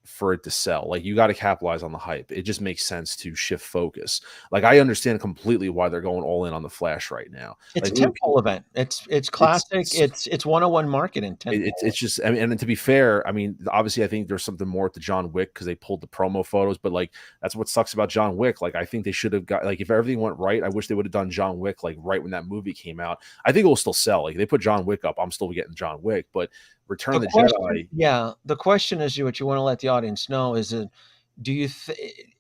for it to sell. Like, you got to capitalize on the hype. It just makes sense to shift focus. Like, I understand completely why they're going all in on the Flash right now. It's like, a tentpole event. It's classic. It's 101 marketing. It's just, I mean, and to be fair, I mean, obviously I think there's something more to John Wick because they pulled the promo photos, but like, that's what sucks about John Wick. Like, I think they should have got, like, if everything went right, I wish they would have done John Wick like right when that movie came out. I think it will still sell. Like, they put John Wick up, I'm still getting John Wick, but Return of the Jedi. Yeah, the question is, what you want to let the audience know is that, do you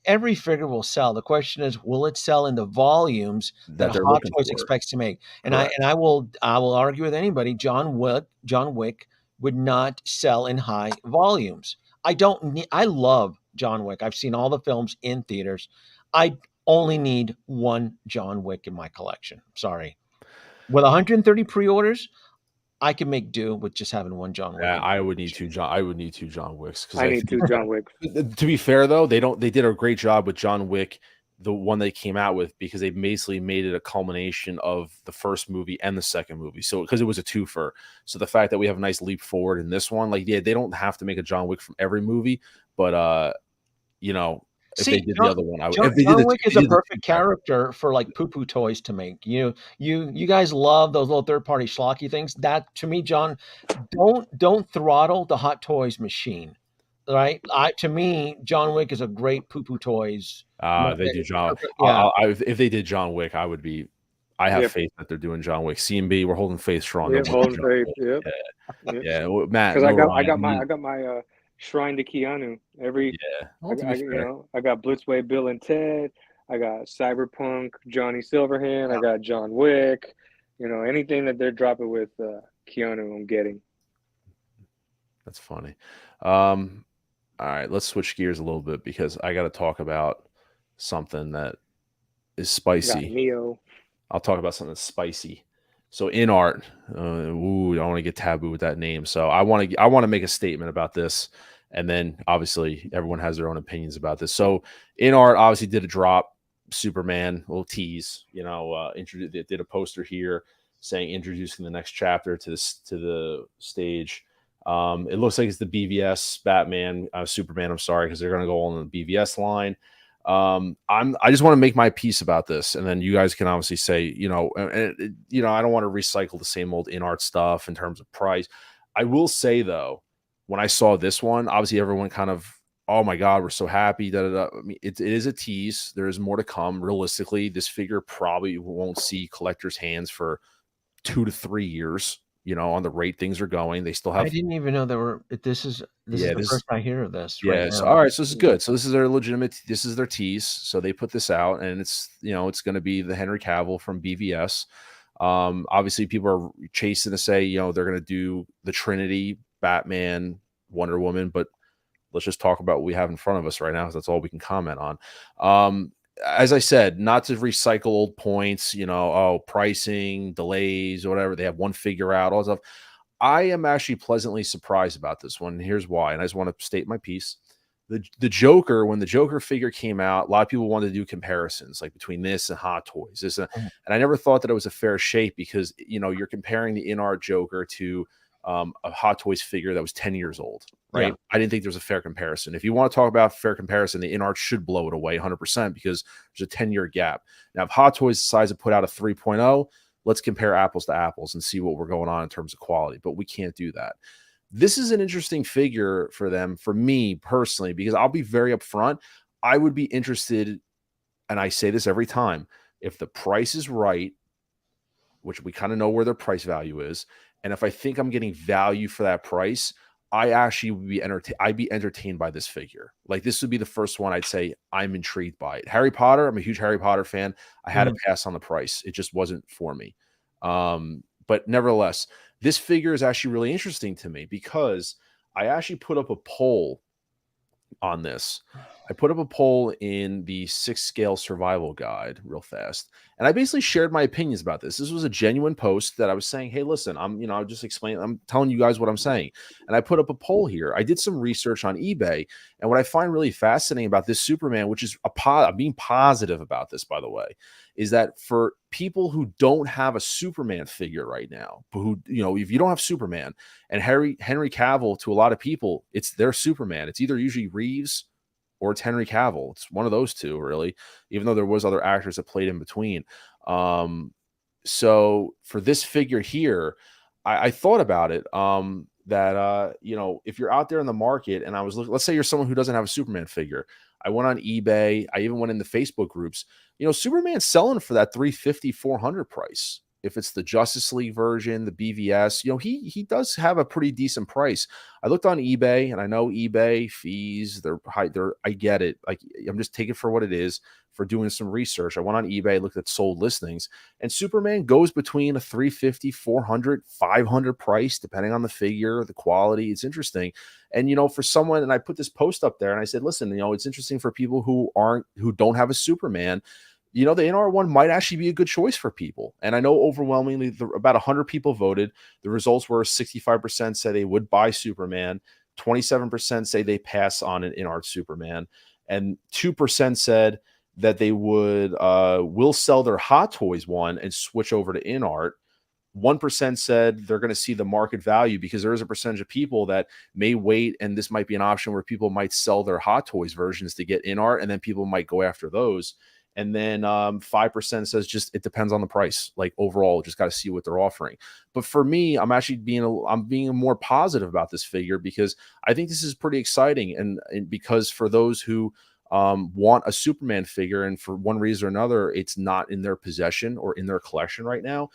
every figure will sell? The question is, will it sell in the volumes that Hot Toys expects to make? And I will argue with anybody. John Wick would not sell in high volumes. I love John Wick. I've seen all the films in theaters. I only need one John Wick in my collection. Sorry, with 130 pre-orders, I can make do with just having one John Wick. Yeah, I would need two John Wicks. I need 2 John Wicks. To be fair, though, they did a great job with John Wick, the one they came out with, because they basically made it a culmination of the first movie and the second movie. So, because it was a twofer. So the fact that we have a nice leap forward in this one, like, yeah, they don't have to make a John Wick from every movie, but you know, If they See, did the other one, I would. John If they did John the, Wick if is they a did the perfect character for, like, poo-poo toys to make. You guys love those little third-party schlocky things. That, to me, John, don't throttle the Hot Toys machine, right? To me, John Wick is a great poo-poo toys. they do John. Yeah. If they did John Wick, I would be. I have Yep. faith that they're doing John Wick. C&B, we're holding faith strong. Yep, They're working holding John faith. Wick. Yep. Yeah, Yep. yeah. Well, Matt, Because no I got Ryan. my shrine to Keanu. Yeah. Well, to be fair. I got Blitzway Bill and Ted. I got Cyberpunk, Johnny Silverhand. I got John Wick. Anything that they're dropping with Keanu, I'm getting. That's funny. All right, let's switch gears a little bit because I got to talk about something that is spicy. Got Neo. I'll talk about something that's spicy. So InArt, I don't want to get taboo with that name. So I want to make a statement about this, and then obviously everyone has their own opinions about this. So InArt obviously did a drop, Superman, little tease. They did a poster here saying introducing the next chapter to the stage. It looks like it's the BVS Batman, Superman. I'm sorry, because they're going to go on the BVS line. I just want to make my piece about this, and then you guys can obviously say, I don't want to recycle the same old InArt stuff in terms of price. I will say though, when I saw this one, obviously everyone kind of, oh my God, we're so happy. I mean, it is a tease. There is more to come. Realistically, this figure probably won't see collectors' hands for 2 to 3 years. On the rate things are going. They still have. I didn't even know there were. This is the first I hear of this. Yeah. Right So, now. all right. So this is good. So this is their legitimate. This is their tease. So they put this out, and it's it's going to be the Henry Cavill from BVS. Obviously, people are chasing to say they're going to do the Trinity, Batman, Wonder Woman, but let's just talk about what we have in front of us right now, because that's all we can comment on. As I said, not to recycle old points, pricing, delays, or whatever. They have one figure out, all that stuff. I am actually pleasantly surprised about this one. Here's why. And I just want to state my piece. The Joker, when the Joker figure came out, a lot of people wanted to do comparisons, like between this and Hot Toys. And I never thought that it was a fair shape because, you're comparing the InArt Joker to a Hot Toys figure that was 10 years old. Right. Yeah. I didn't think there was a fair comparison. If you want to talk about fair comparison, the InArt should blow it away 100% because there's a 10-year gap. Now, if Hot Toys decides to put out a 3.0, let's compare apples to apples and see what we're going on in terms of quality. But we can't do that. This is an interesting figure for them, for me personally, because I'll be very upfront. I would be interested, and I say this every time, if the price is right, which we kind of know where their price value is, and if I think I'm getting value for that price, I actually would be I'd be entertained by this figure. Like, this would be the first one I'd say I'm intrigued by it. Harry Potter, I'm a huge Harry Potter fan. I had to pass on the price. It just wasn't for me. But nevertheless, this figure is actually really interesting to me because I actually put up a poll on this. I put up a poll in the 6-scale survival guide real fast. And I basically shared my opinions about this. This was a genuine post that I was saying, hey, listen, I'm just explaining, I'm telling you guys what I'm saying. And I put up a poll here. I did some research on eBay. And what I find really fascinating about this Superman, which is I'm being positive about this, by the way, is that for people who don't have a Superman figure right now, who, if you don't have Superman, and Henry Cavill, to a lot of people, it's their Superman. It's either usually Reeves or it's Henry Cavill. It's one of those two, really, even though there was other actors that played in between. So for this figure here, I thought about it, that, if you're out there in the market, and I was looking, let's say you're someone who doesn't have a Superman figure. I went on eBay. I even went in the Facebook groups. Superman's selling for that $350, $400 price. If it's the Justice League version, the BVS, he does have a pretty decent price. I looked on eBay, and I know eBay fees, they're high. I get it. Like, I'm just taking it for what it is for doing some research. I went on eBay, looked at sold listings, and Superman goes between a $350, $400, $500 price, depending on the figure, the quality. It's interesting. And, for someone, and I put this post up there and I said, listen, it's interesting for people who don't have a Superman. The InArt one might actually be a good choice for people. And I know overwhelmingly about 100 people voted. The results were 65% say they would buy Superman, 27% say they pass on an InArt Superman, and 2% said that they will sell their Hot Toys one and switch over to InArt. 1% said they're going to see the market value, because there is a percentage of people that may wait, and this might be an option where people might sell their Hot Toys versions to get InArt, and then people might go after those. And then 5% says just it depends on the price. Like overall, just got to see what they're offering. But for me, I'm actually being more positive about this figure, because I think this is pretty exciting, and because for those who want a Superman figure, and for one reason or another, it's not in their possession or in their collection right now.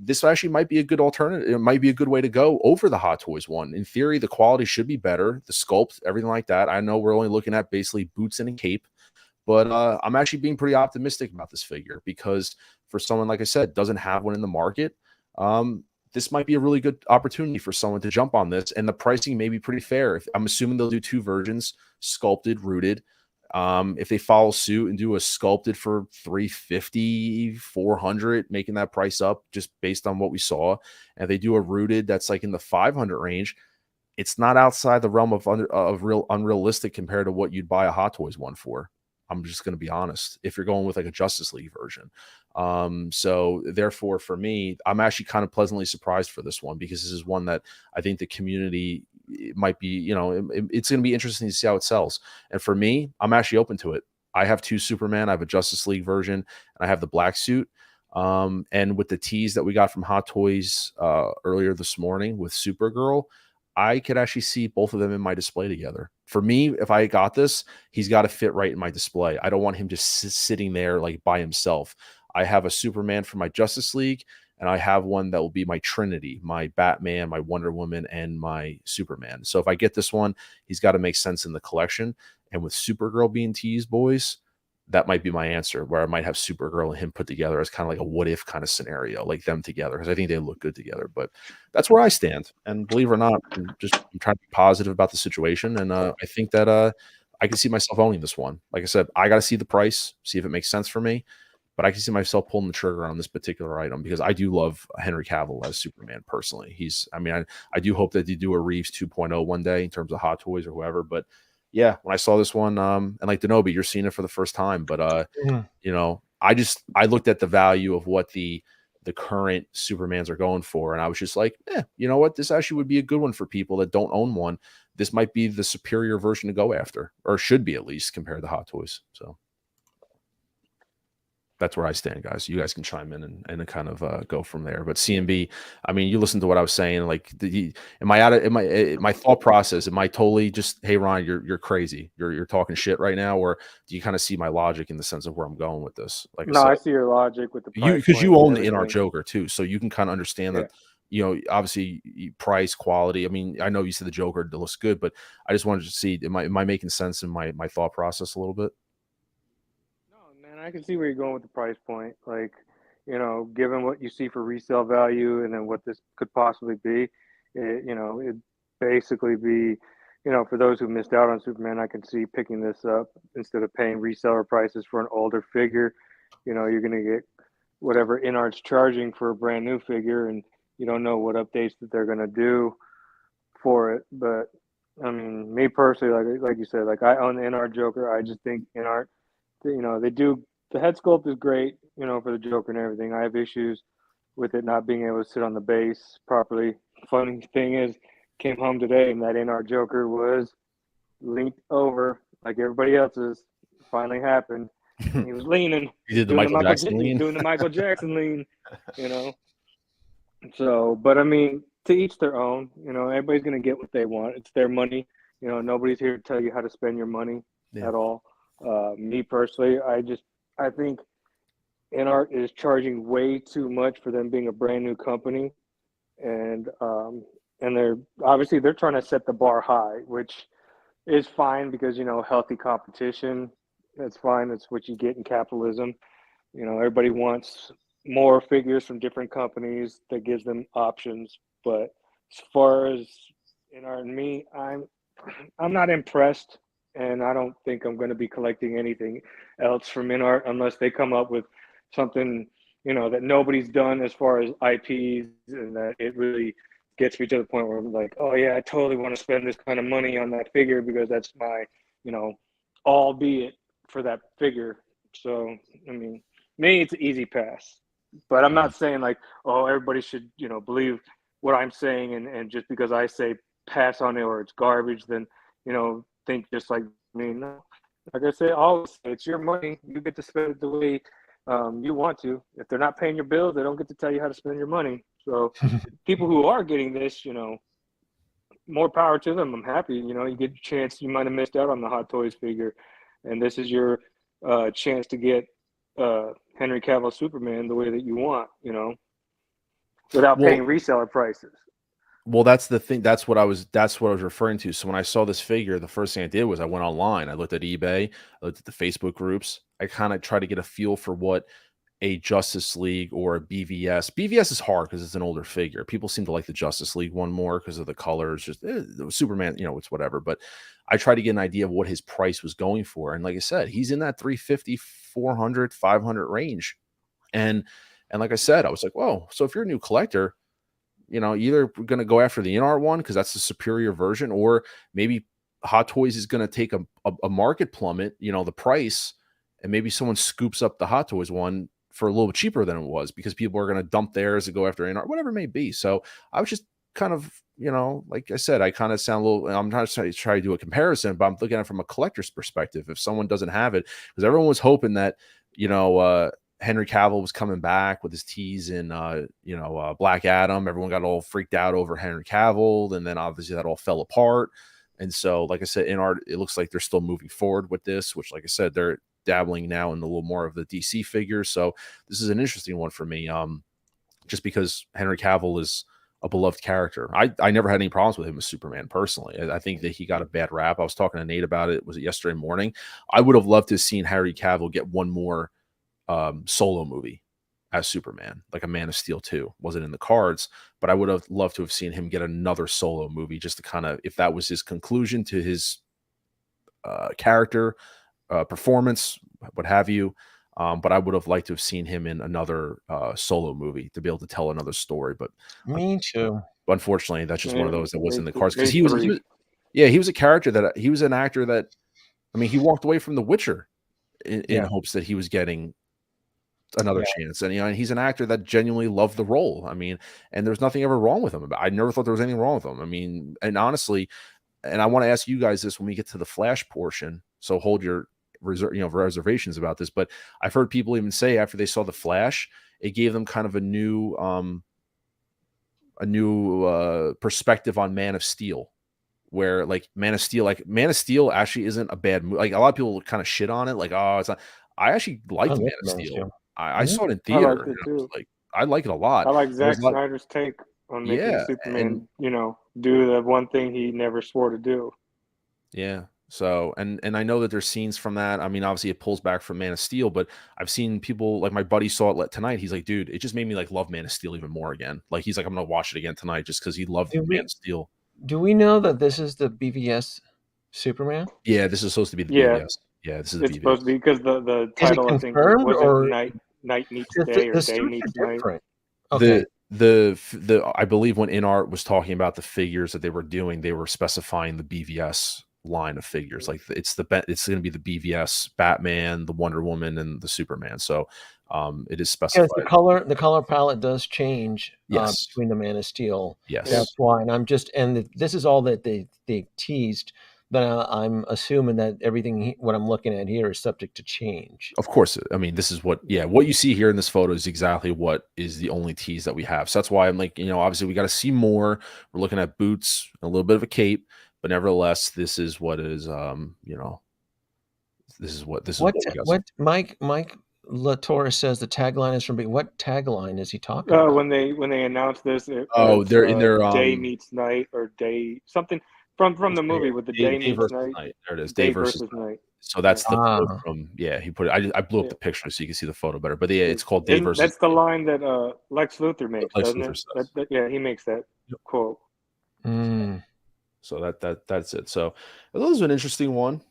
This actually might be a good alternative. It might be a good way to go over the Hot Toys one. In theory, the quality should be better, the sculpt, everything like that. I know we're only looking at basically boots and a cape, but I'm actually being pretty optimistic about this figure, because for someone, like I said, doesn't have one in the market, this might be a really good opportunity for someone to jump on this, and the pricing may be pretty fair. I'm assuming they'll do 2 versions, sculpted, rooted. If they follow suit and do a sculpted for 350, 400, making that price up just based on what we saw, and they do a rooted that's like in the 500 range, it's not outside the realm of real unrealistic compared to what you'd buy a Hot Toys one for. I'm just going to be honest, if you're going with like a Justice League version. So therefore, for me, I'm actually kind of pleasantly surprised for this one, because this is one that I think the community, it might be, it's going to be interesting to see how it sells. And for me, I'm actually open to it. I have 2 Superman. I have a Justice League version, and I have the black suit. And with the tease that we got from Hot Toys earlier this morning with Supergirl, I could actually see both of them in my display together. For me, if I got this, he's got to fit right in my display. I don't want him just sitting there like by himself. I have a Superman for my Justice League, and I have one that will be my Trinity, my Batman, my Wonder Woman, and my Superman. So if I get this one, he's got to make sense in the collection. And with Supergirl being teased, boys, that might be my answer, where I might have Supergirl and him put together as kind of like a what if kind of scenario, like them together, because I think they look good together. But that's where I stand. And believe it or not, I'm trying to be positive about the situation. And I think that I can see myself owning this one. Like I said, I got to see the price, see if it makes sense for me. But I can see myself pulling the trigger on this particular item, because I do love Henry Cavill as Superman personally. I do hope that they do a Reeves 2.0 one day in terms of Hot Toys or whoever. But yeah, when I saw this one, and like Denobi, you're seeing it for the first time, but I looked at the value of what the current Supermans are going for, and I was just like, you know what, this actually would be a good one for people that don't own one. This might be the superior version to go after, or should be at least compared to Hot Toys. So that's where I stand, guys. You guys can chime in and kind of go from there. But CMB, I mean, you listen to what I was saying. Like, my thought process? Am I totally just, hey Ron, you're crazy, you're talking shit right now, or do you kind of see my logic in the sense of where I'm going with this? Like, no, I see your logic with the price, because you own the InArt Joker too, so you can kind of understand that. Obviously, price, quality. I mean, I know you said the Joker looks good, but I just wanted to see, am I making sense in my thought process a little bit? I can see where you're going with the price point. Like, given what you see for resale value and then what this could possibly be, it'd basically be, for those who missed out on Superman, I can see picking this up instead of paying reseller prices for an older figure. You're going to get whatever InArt's charging for a brand new figure, and you don't know what updates that they're going to do for it. But I mean, me personally, like you said, like I own the InArt Joker. I just think InArt, they do. The head sculpt is great, for the Joker and everything. I have issues with it not being able to sit on the base properly. Funny thing is, came home today and that InArt Joker was leaned over like everybody else's. Finally happened. He was leaning. He did the Michael Jackson lean. Doing the Michael Jackson lean, So, but I mean, to each their own. Everybody's gonna get what they want. It's their money. Nobody's here to tell you how to spend your money at all. Me personally, I think InArt is charging way too much for them being a brand new company, and they're trying to set the bar high, which is fine because healthy competition. That's fine. That's what you get in capitalism. Everybody wants more figures from different companies that gives them options. But as far as InArt and me, I'm not impressed. And I don't think I'm going to be collecting anything else from InArt unless they come up with something, that nobody's done as far as IPs, and that it really gets me to the point where I'm like, oh yeah, I totally want to spend this kind of money on that figure because that's my, albeit for that figure. So, I mean, me, it's an easy pass. But I'm not saying like, oh, everybody should, believe what I'm saying, and just because I say pass on it or it's garbage, then, think just like me. No, like I say, always, it's your money. You get to spend it the way you want to. If they're not paying your bills, they don't get to tell you how to spend your money. So people who are getting this, more power to them. I'm happy. You get a chance. You might have missed out on the Hot Toys figure, and this is your chance to get Henry Cavill Superman the way that you want, without paying reseller prices. Well, that's the thing. That's what I was referring to. So when I saw this figure, the first thing I did was I went online. I looked at eBay. I looked at the Facebook groups. I kind of tried to get a feel for what a Justice League or a BVS. BVS is hard because it's an older figure. People seem to like the Justice League one more because of the colors. Just Superman, it's whatever. But I tried to get an idea of what his price was going for. And like I said, he's in that 350, 400, 500 range. And like I said, I was like, whoa. So if you're a new collector, either going to go after the InArt one because that's the superior version, or maybe Hot Toys is going to take a market plummet, the price, and maybe someone scoops up the Hot Toys one for a little cheaper than it was because people are going to dump theirs and go after InArt, whatever it may be. So I was just kind of, like I said, I kind of sound a little, I'm not trying to do a comparison, but I'm looking at it from a collector's perspective. If someone doesn't have it, because everyone was hoping that, Henry Cavill was coming back with his tease in, Black Adam. Everyone got all freaked out over Henry Cavill, and then obviously that all fell apart. And so, like I said, InArt, it looks like they're still moving forward with this, which, like I said, they're dabbling now in a little more of the DC figures. So this is an interesting one for me, just because Henry Cavill is a beloved character. I never had any problems with him as Superman personally. I think that he got a bad rap. I was talking to Nate about it. Was it yesterday morning? I would have loved to have seen Henry Cavill get one more solo movie as Superman, like a Man of Steel 2. Wasn't in the cards, but I would have loved to have seen him get another solo movie just to kind of, if that was his conclusion to his character performance, what have you. But I would have liked to have seen him in another solo movie to be able to tell another story. But me too. Unfortunately, that's just one of those that wasn't in the cards because he was a character that he was an actor that, I mean, he walked away from The Witcher in hopes that he was getting another chance. And, and he's an actor that genuinely loved the role. I mean, and there's nothing ever wrong with him. I never thought there was anything wrong with him. I mean, and honestly, and I want to ask you guys this when we get to the Flash portion. So hold your reservations about this, but I've heard people even say after they saw the Flash, it gave them kind of a new perspective on Man of Steel, where Man of Steel actually isn't a bad movie. Like a lot of people kind of shit on it, like, oh, it's not. I actually liked Man of Steel. I saw it in theater. I like it a lot. I like Zack Snyder's take on making Superman, do the one thing he never swore to do. Yeah. So, and I know that there's scenes from that. I mean, obviously it pulls back from Man of Steel, but I've seen people, like my buddy saw it tonight. He's like, dude, it just made me love Man of Steel even more again. Like, he's like, I'm going to watch it again tonight just because he loved Man of Steel. Do we know that this is the BVS Superman? Yeah, this is supposed to be the BVS. Yeah, this is the BVS. It's supposed to be because the title, I think, wasn't Night Meets Day or Day Meets Night. Okay. The I believe when InArt was talking about the figures that they were doing, they were specifying the BVS line of figures. Like it's going to be the BVS Batman, the Wonder Woman, and the Superman. So it is specified. Because the color palette does change between the Man of Steel. Yes, that's why. And this is all that they teased. But I'm assuming that everything what I'm looking at here is subject to change. Of course. I mean, this is what you see here in this photo is exactly what is the only tease that we have. So that's why I'm like, obviously we got to see more. We're looking at boots, a little bit of a cape, but nevertheless, this is what is, this is what Mike LaTorre says the tagline is from. What tagline is he talking about? When they announced this, they're in their Day Meets Night or Day something. From the movie with the Day Meets Night. There it is. Day versus Night. So that's the quote from he put it. I blew up the picture so you can see the photo better. But it's called Day versus. That's the line that Lex Luthor makes, doesn't it? He makes that quote. So that's it. So that was an interesting one.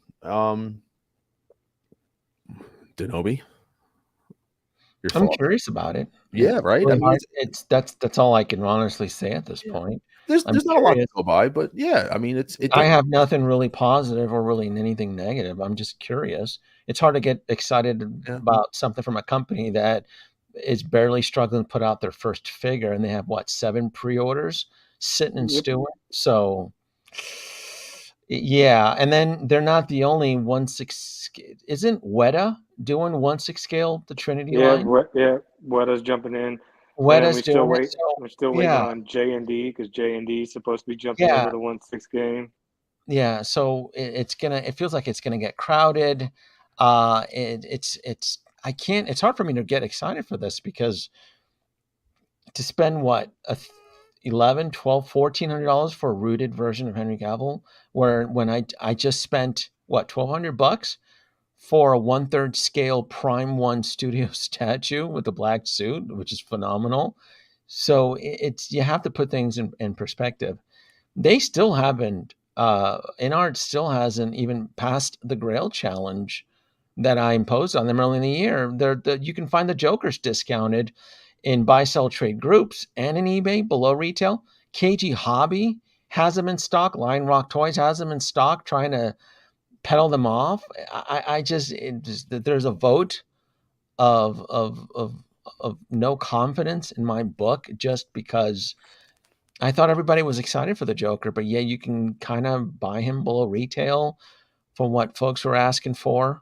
Denobi. I'm curious about it. Yeah, right. I mean, that's all I can honestly say at this point. There's not a lot to go by, but I mean, I have nothing really positive or really anything negative. I'm just curious. It's hard to get excited about something from a company that is barely struggling to put out their first figure, and they have 7 pre-orders sitting and Yep. stewing. So yeah, and then they're not the only 1/6. Isn't Weta doing 1/6 scale the Trinity line? Weta's jumping in, and Weta's doing it. So we're still waiting yeah, on J&D because J&D is supposed to be jumping yeah, into the 1/6 game. yeah. So it feels like it's gonna get crowded. It's I can't. It's hard for me to get excited for this because to spend what a 11, 12, $1,400 for a rooted version of Henry Cavill, when I just spent what $1,200 for a 1/3 scale Prime One Studio statue with the black suit, which is phenomenal. So it's you have to put things in perspective. They still haven't. InArt still hasn't even passed the Grail challenge that I imposed on them early in the year. You can find the Jokers discounted in buy, sell, trade groups and in eBay below retail. KG Hobby has them in stock. Lion Rock Toys has them in stock, trying to peddle them off. There's a vote of no confidence in my book just because I thought everybody was excited for the Joker, but yeah, you can kind of buy him below retail for what folks were asking for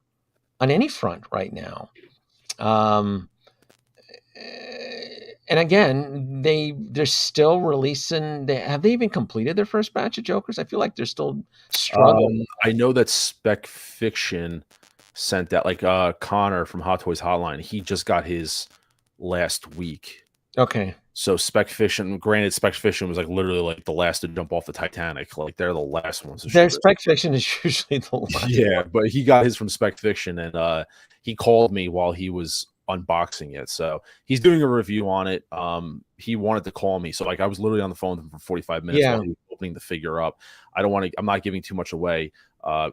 on any front right now. And again, they're still releasing. Have they even completed their first batch of Jokers? I feel like they're still struggling. I know that Spec Fiction sent that, like Connor from Hot Toys Hotline. He just got his last week. Okay. So Spec Fiction, granted, Spec Fiction was like literally like the last to jump off the Titanic. Like they're the last ones. Their Spec Fiction is usually the last. Yeah, but he got his from Spec Fiction, and he called me while he was unboxing it. So he's doing a review on it. He wanted to call me, so like I was literally on the phone with him for 45 minutes while he was opening the figure up. I'm not giving too much away.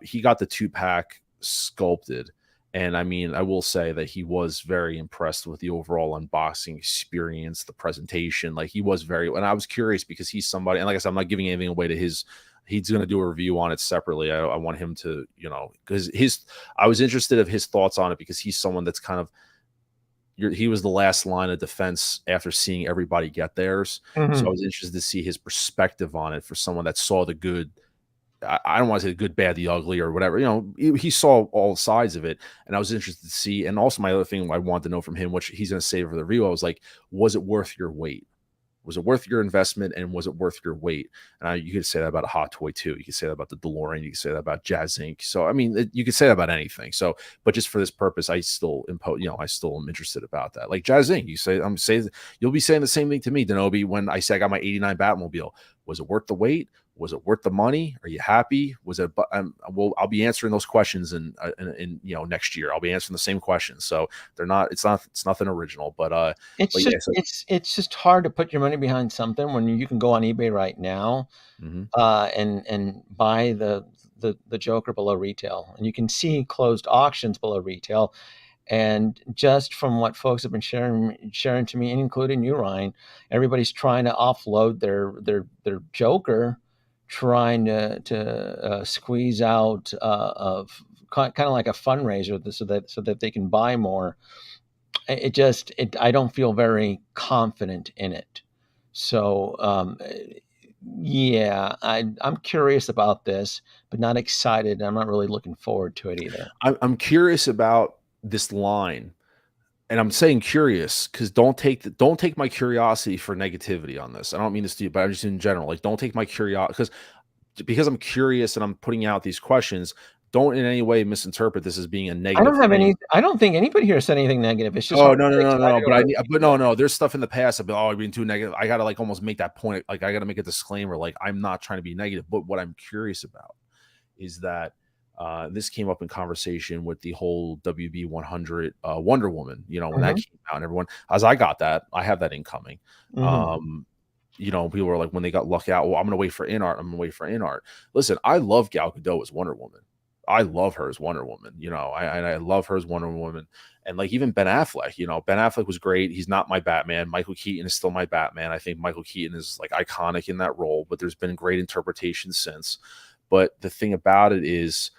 He got the 2-pack sculpted. And I mean, I will say that he was very impressed with the overall unboxing experience, the presentation. Like he was and I was curious because he's somebody, and like I said, I'm not giving anything away to his. He's going to do a review on it separately. I want him to, because I was interested of his thoughts on it because he's someone that's kind of, he was the last line of defense after seeing everybody get theirs. Mm-hmm. So I was interested to see his perspective on it for someone that saw the good. I don't want to say the good, bad, the ugly, or whatever. He saw all sides of it, and I was interested to see. And also, my other thing I wanted to know from him, which he's going to say for the review, I was like, was it worth your wait? Was it worth your investment, and was it worth your wait? And you could say that about a Hot Toy too. You could say that about the DeLorean. You could say that about Jazz Inc. So I mean, you could say that about anything. So, but just for this purpose, I still I still am interested about that. Like Jazz Inc. You'll be saying the same thing to me, Denobi, when I say I got my '89 Batmobile. Was it worth the wait? Was it worth the money? Are you happy? Was it? I'll be answering those questions in next year. I'll be answering the same questions. So they're not. It's nothing original. But it's just hard to put your money behind something when you can go on eBay right now, and buy the Joker below retail, and you can see closed auctions below retail. And just from what folks have been sharing to me, including you, Ryan, everybody's trying to offload their Joker, trying to squeeze out of kind of like a fundraiser so that they can buy more. I don't feel very confident in it. So yeah, I'm curious about this, but not excited. I'm not really looking forward to it either. I'm curious about this line, and I'm saying curious because don't take my curiosity for negativity on this. I don't mean this to you, but I'm just in general, like don't take my curiosity because I'm curious and I'm putting out these questions. Don't in any way misinterpret this as being a negative. I don't think anybody here said anything negative. It's just no. There's stuff in the past I've been I've been too negative. I gotta like almost make that point. Like I gotta make a disclaimer. Like I'm not trying to be negative, but what I'm curious about is that this came up in conversation with the whole WB 100 Wonder Woman. When that came out, and everyone, as I got that, I have that incoming. People were like, when they got lucky out, well, I'm gonna wait for InArt. Listen, I love Gal Gadot as Wonder Woman. I love her as Wonder Woman. I love her as Wonder Woman. And like even Ben Affleck, Ben Affleck was great. He's not my Batman. Michael Keaton is still my Batman. I think Michael Keaton is like iconic in that role, but there's been great interpretations since. But the thing about it is,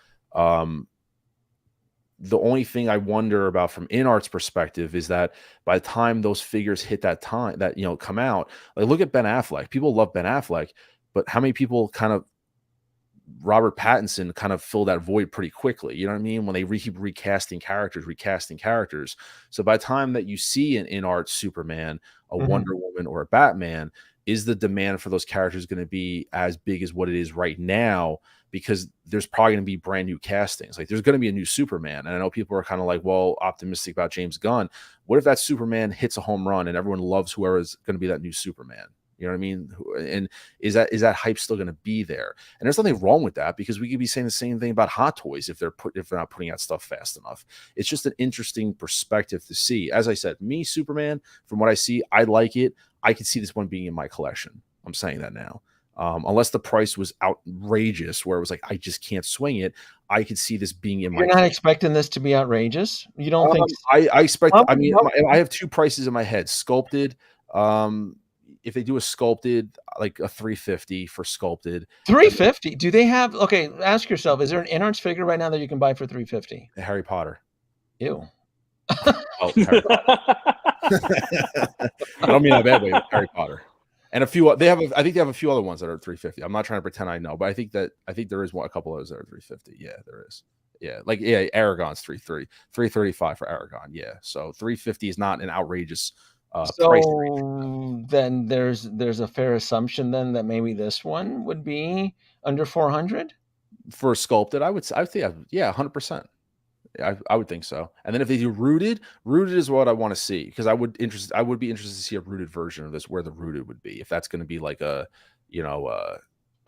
the only thing I wonder about from InArt's perspective is that by the time those figures hit that time that, come out, like look at Ben Affleck. People love Ben Affleck, but how many people kind of Robert Pattinson kind of filled that void pretty quickly. You know what I mean? When they keep recasting characters. So by the time that you see an InArt Superman, a Wonder Woman, or a Batman, is the demand for those characters going to be as big as what it is right now? Because there's probably going to be brand new castings. Like there's going to be a new Superman. And I know people are kind of like, well, optimistic about James Gunn. What if that Superman hits a home run and everyone loves whoever is going to be that new Superman? You know what I mean? And is that hype still going to be there? And there's nothing wrong with that, because we could be saying the same thing about Hot Toys if they're not putting out stuff fast enough. It's just an interesting perspective to see. As I said, me, Superman, from what I see, I like it. I could see this one being in my collection. I'm saying that now. Unless the price was outrageous, where it was like, I just can't swing it, I could see this being in my collection. You're not expecting this to be outrageous? You don't think? I expect. I mean, I have two prices in my head: sculpted. If they do a sculpted, like a 350 for sculpted. 350? Do they have? Okay, ask yourself: is there an InArts figure right now that you can buy for 350? Harry Potter. Ew. Oh, Harry Potter. I don't mean that badly. Harry Potter, and a few. They have. I think they have a few other ones that are 350. I'm not trying to pretend I know, but I think there is a couple of those that are 350. Yeah, there is. Yeah, like Aragon's 335 for Aragon. Yeah, so 350 is not an outrageous. So then there's a fair assumption then that maybe this one would be under 400 for sculpted. I think, yeah, 100%. I would think so. And then if they do rooted is what I want to see, because I would be interested to see a rooted version of this, where the rooted would be. If that's going to be like a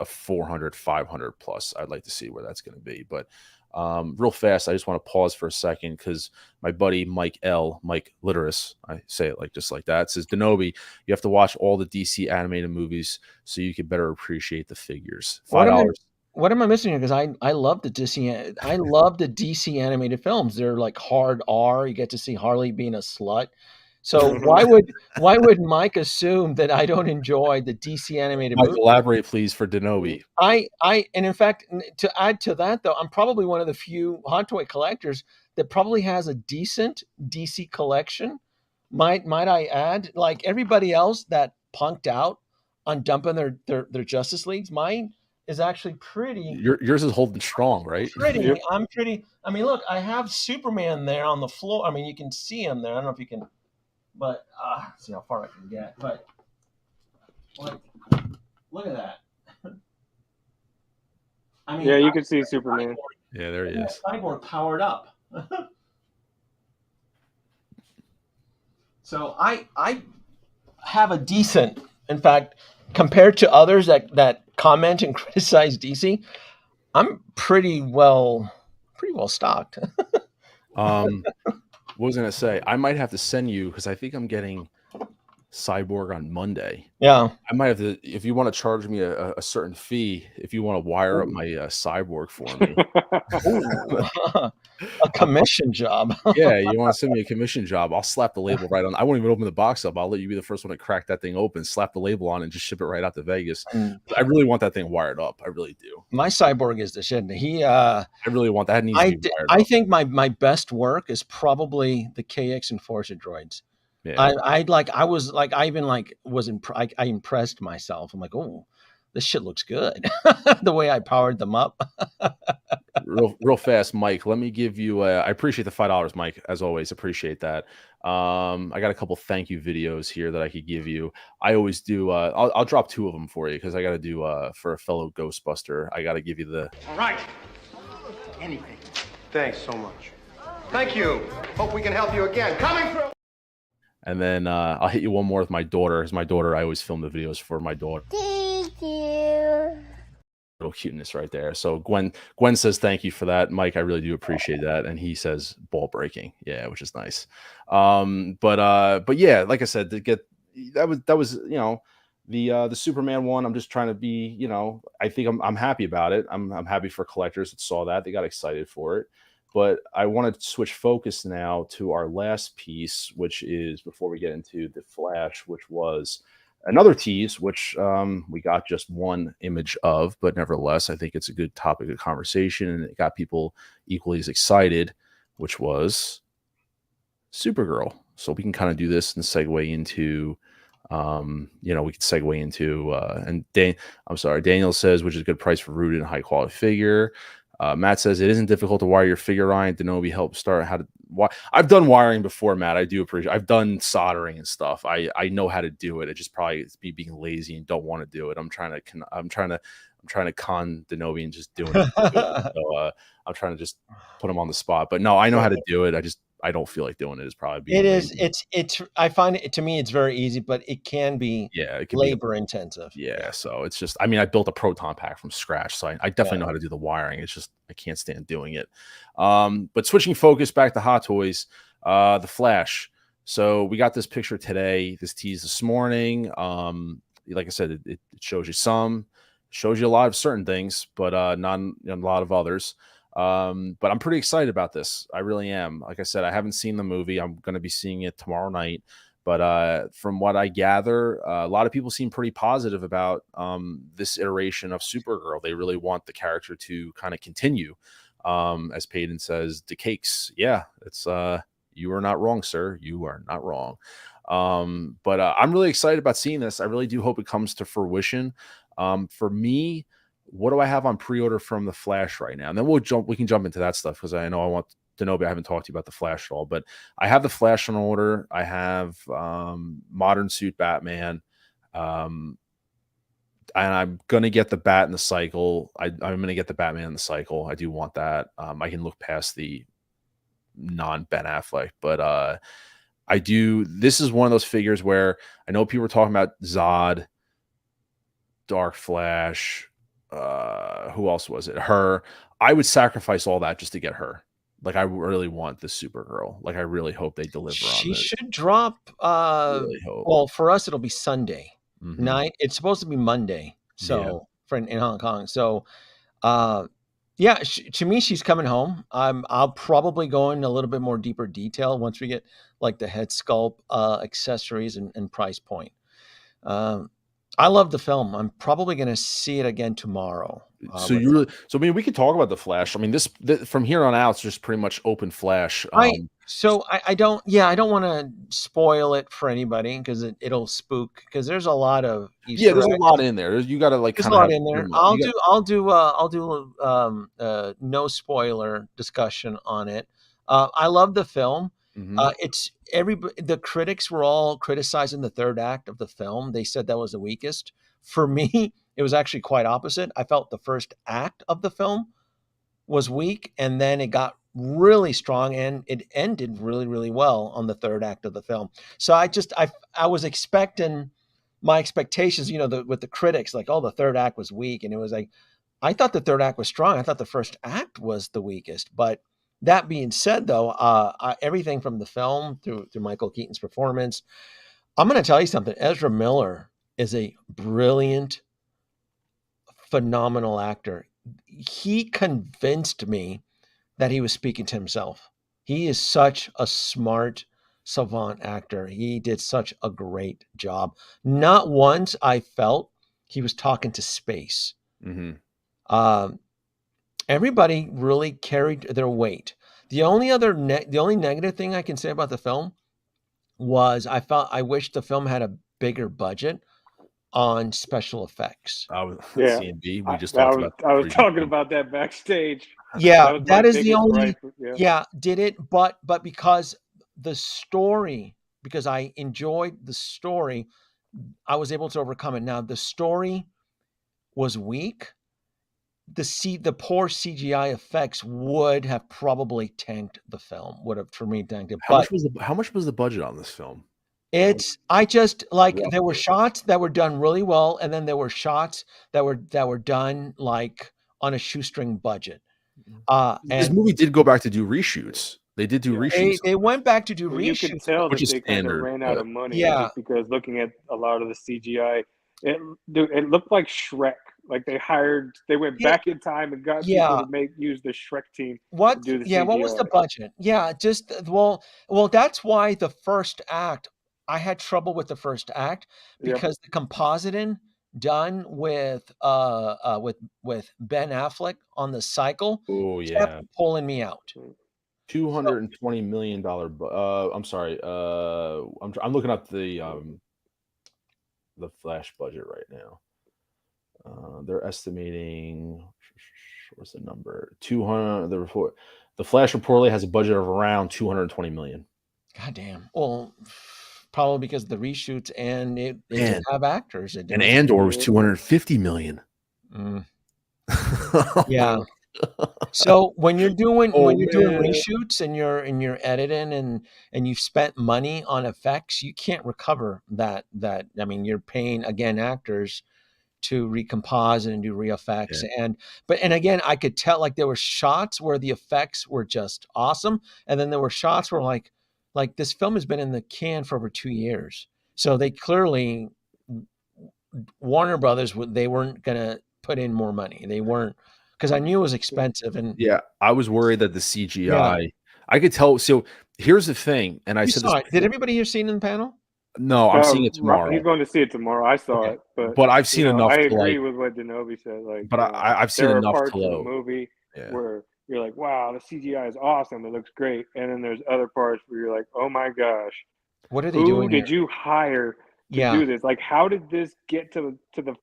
400, 500 plus, I'd like to see where that's going to be. But real fast, I just want to pause for a second, because my buddy Mike Literis, I say it just like that, says, Denobi, you have to watch all the DC animated movies so you can better appreciate the figures. $5. What am I missing here? Because I love the DC. I love the DC animated films. They're like hard R. You get to see Harley being a slut. So why would Mike assume that I don't enjoy the DC animated movie? Elaborate, please, for Denobi. And in fact, to add to that, though, I'm probably one of the few Hot Toy collectors that probably has a decent DC collection. Might I add? Like everybody else that punked out on dumping their Justice Leagues, mine is actually pretty. Yours is holding strong, right? I'm pretty. I mean, look, I have Superman there on the floor. I mean, you can see him there. I don't know if you can. But see how far I can get. But like, look at that. I mean, yeah, you can see Superman. Yeah, there he is. Cyborg powered up. So I have a decent, in fact, compared to others that comment and criticize DC, I'm pretty well stocked. What was I going to say? I might have to send you, because I think I'm getting Cyborg on Monday. Yeah. I might have to, if you want to charge me a certain fee, if you want to wire up my Cyborg for me. A commission job. Yeah, you want to send me a commission job, I'll slap the label right on. I won't even open the box up. I'll let you be the first one to crack that thing open, slap the label on, and just ship it right out to Vegas. I really want that thing wired up. I really do. My Cyborg is the shit. I really want that. Needs to be wired up. I think my best work is probably the KX Enforcer droids. Yeah. I impressed myself. I'm like, oh, this shit looks good. The way I powered them up. real fast, Mike, let me give you I appreciate the $5, Mike, as always. Appreciate that. I got a couple thank you videos here that I could give you. I always do. I'll drop two of them for you, because I got to do for a fellow Ghostbuster. I got to give you the. All right. Anything. Thanks so much. Thank you. Hope we can help you again. Coming through. And then I'll hit you one more with my daughter. As my daughter, I always film the videos for my daughter. Thank you. Little cuteness right there. So Gwen says thank you for that, Mike. I really do appreciate that, and he says ball breaking, yeah, which is nice. But yeah, like I said, to get that was the Superman one. I'm just trying to be, I think I'm happy about it. I'm happy for collectors that saw that, they got excited for it. But I want to switch focus now to our last piece, which is, before we get into the Flash, which was another tease, which we got just one image of, but nevertheless, I think it's a good topic of conversation, and it got people equally as excited. which was Supergirl. So we can kind of do this and segue into, we could segue into, Daniel says, which is a good price for rooted and high quality figure. Matt says it isn't difficult to wire your figure, Ryan. Denobi help start how to. I've done wiring before, Matt. I do appreciate. I've done soldering and stuff. I know how to do it. It just probably it's me being lazy and don't want to do it. I'm trying to con Denobi and just doing it. So I'm trying to just put him on the spot. But no, I know how to do it. I don't feel like doing it. Is probably being lazy. It's. I find it, to me, it's very easy, but it can be labor intensive. Yeah. So it's just, I mean, I built a proton pack from scratch, so I definitely know how to do the wiring. It's just I can't stand doing it. But switching focus back to Hot Toys, the Flash. So we got this picture today, this tease this morning. Like I said, it shows you shows you a lot of certain things, but not a lot of others. But I'm pretty excited about this. I really am. Like I said, I haven't seen the movie. I'm going to be seeing it tomorrow night. But from what I gather, a lot of people seem pretty positive about this iteration of Supergirl. They really want the character to kind of continue. As Payton says, the cakes. Yeah, it's you are not wrong, sir. You are not wrong. But I'm really excited about seeing this. I really do hope it comes to fruition. For me, what do I have on pre-order from the Flash right now? And then we can jump into that stuff because I know I want to know, but I haven't talked to you about the Flash at all. But I have the Flash on order. I have Modern Suit Batman. And I'm gonna get the Bat in the cycle. I'm gonna get the Batman in the cycle. I do want that. I can look past the non-Ben Affleck, but I do. This is one of those figures where I know people are talking about Zod, Dark Flash. Who else was it? Her. I would sacrifice all that just to get her. Like, I really want this Supergirl. Like, I really hope they deliver on She this. should drop. Really hope. Well, for us, it'll be Sunday night. It's supposed to be Monday. So in Hong Kong. So, to me, she's coming home. I'll probably go in a little bit more deeper detail once we get like the head sculpt, accessories, and price point. I love the film. I'm probably going to see it again tomorrow. I mean, we could talk about the Flash. I mean, this from here on out, it's just pretty much open Flash. I don't want to spoil it for anybody because it'll spook. Because there's a lot of Easter there's eggs. A lot in there. You got to like. There's a lot in there. I'll do no spoiler discussion on it. I love the film. The critics were all criticizing the third act of the film. They said that was the weakest. For me, it was actually quite opposite. I felt the first act of the film was weak, and then it got really strong, and it ended really, really well on the third act of the film. So I was expecting my expectations, with the critics, like, oh, the third act was weak, and it was like, I thought the third act was strong. I thought the first act was the weakest, but that being said, though, everything from the film through Michael Keaton's performance, I'm going to tell you something. Ezra Miller is a brilliant, phenomenal actor. He convinced me that he was speaking to himself. He is such a smart, savant actor. He did such a great job. Not once I felt he was talking to space. Everybody really carried their weight. The only negative thing I can say about the film was I wish the film had a bigger budget on special effects. CNB. We just talked about. I was talking about that backstage. Yeah, that is the only. Did it? But because the story, because I enjoyed the story, I was able to overcome it. Now the story was weak. The poor CGI effects would have probably tanked the film. Would have, for me, tanked it. How much was the budget on this film? There were shots that were done really well, and then there were shots that were done like on a shoestring budget. And this movie did go back to do reshoots. They did do reshoots. They went back to do reshoots. You can tell which that they kind of ran out of money. Just because looking at a lot of the CGI, it looked like Shrek. Like they went back in time and got people to use the Shrek team. What? To do the CGI. What was the budget? That's why the first act, I had trouble with the first act because the compositing done with Ben Affleck on the cycle kept pulling me out. $220 million. I'm sorry. I'm looking up the Flash budget right now. They're estimating. What's the number? 200. The Flash reportedly has a budget of around 220 million. God damn. Well, probably because of the reshoots, and it didn't have actors. It didn't. And Andor was 250 million. Yeah. So when you're doing reshoots and you're editing and you've spent money on effects, you can't recover that. I mean, you're paying again actors to recompose and do re-effects. And again, I could tell like there were shots where the effects were just awesome, and then there were shots where like this film has been in the can for over 2 years, so they clearly, Warner Brothers, they weren't gonna put in more money. They weren't, because I knew it was expensive. And I was worried that the CGI, I could tell. So here's the thing, and I said this. Did everybody here see it in the panel? No, I'm seeing it tomorrow. He's going to see it tomorrow. I saw it, but I've seen enough. I agree with what Denobi said. Like, but I've seen enough parts to know of the movie where you're like, "Wow, the CGI is awesome. It looks great," and then there's other parts where you're like, "Oh my gosh, what are they doing? Who did you hire to do this? Like, how did this get to the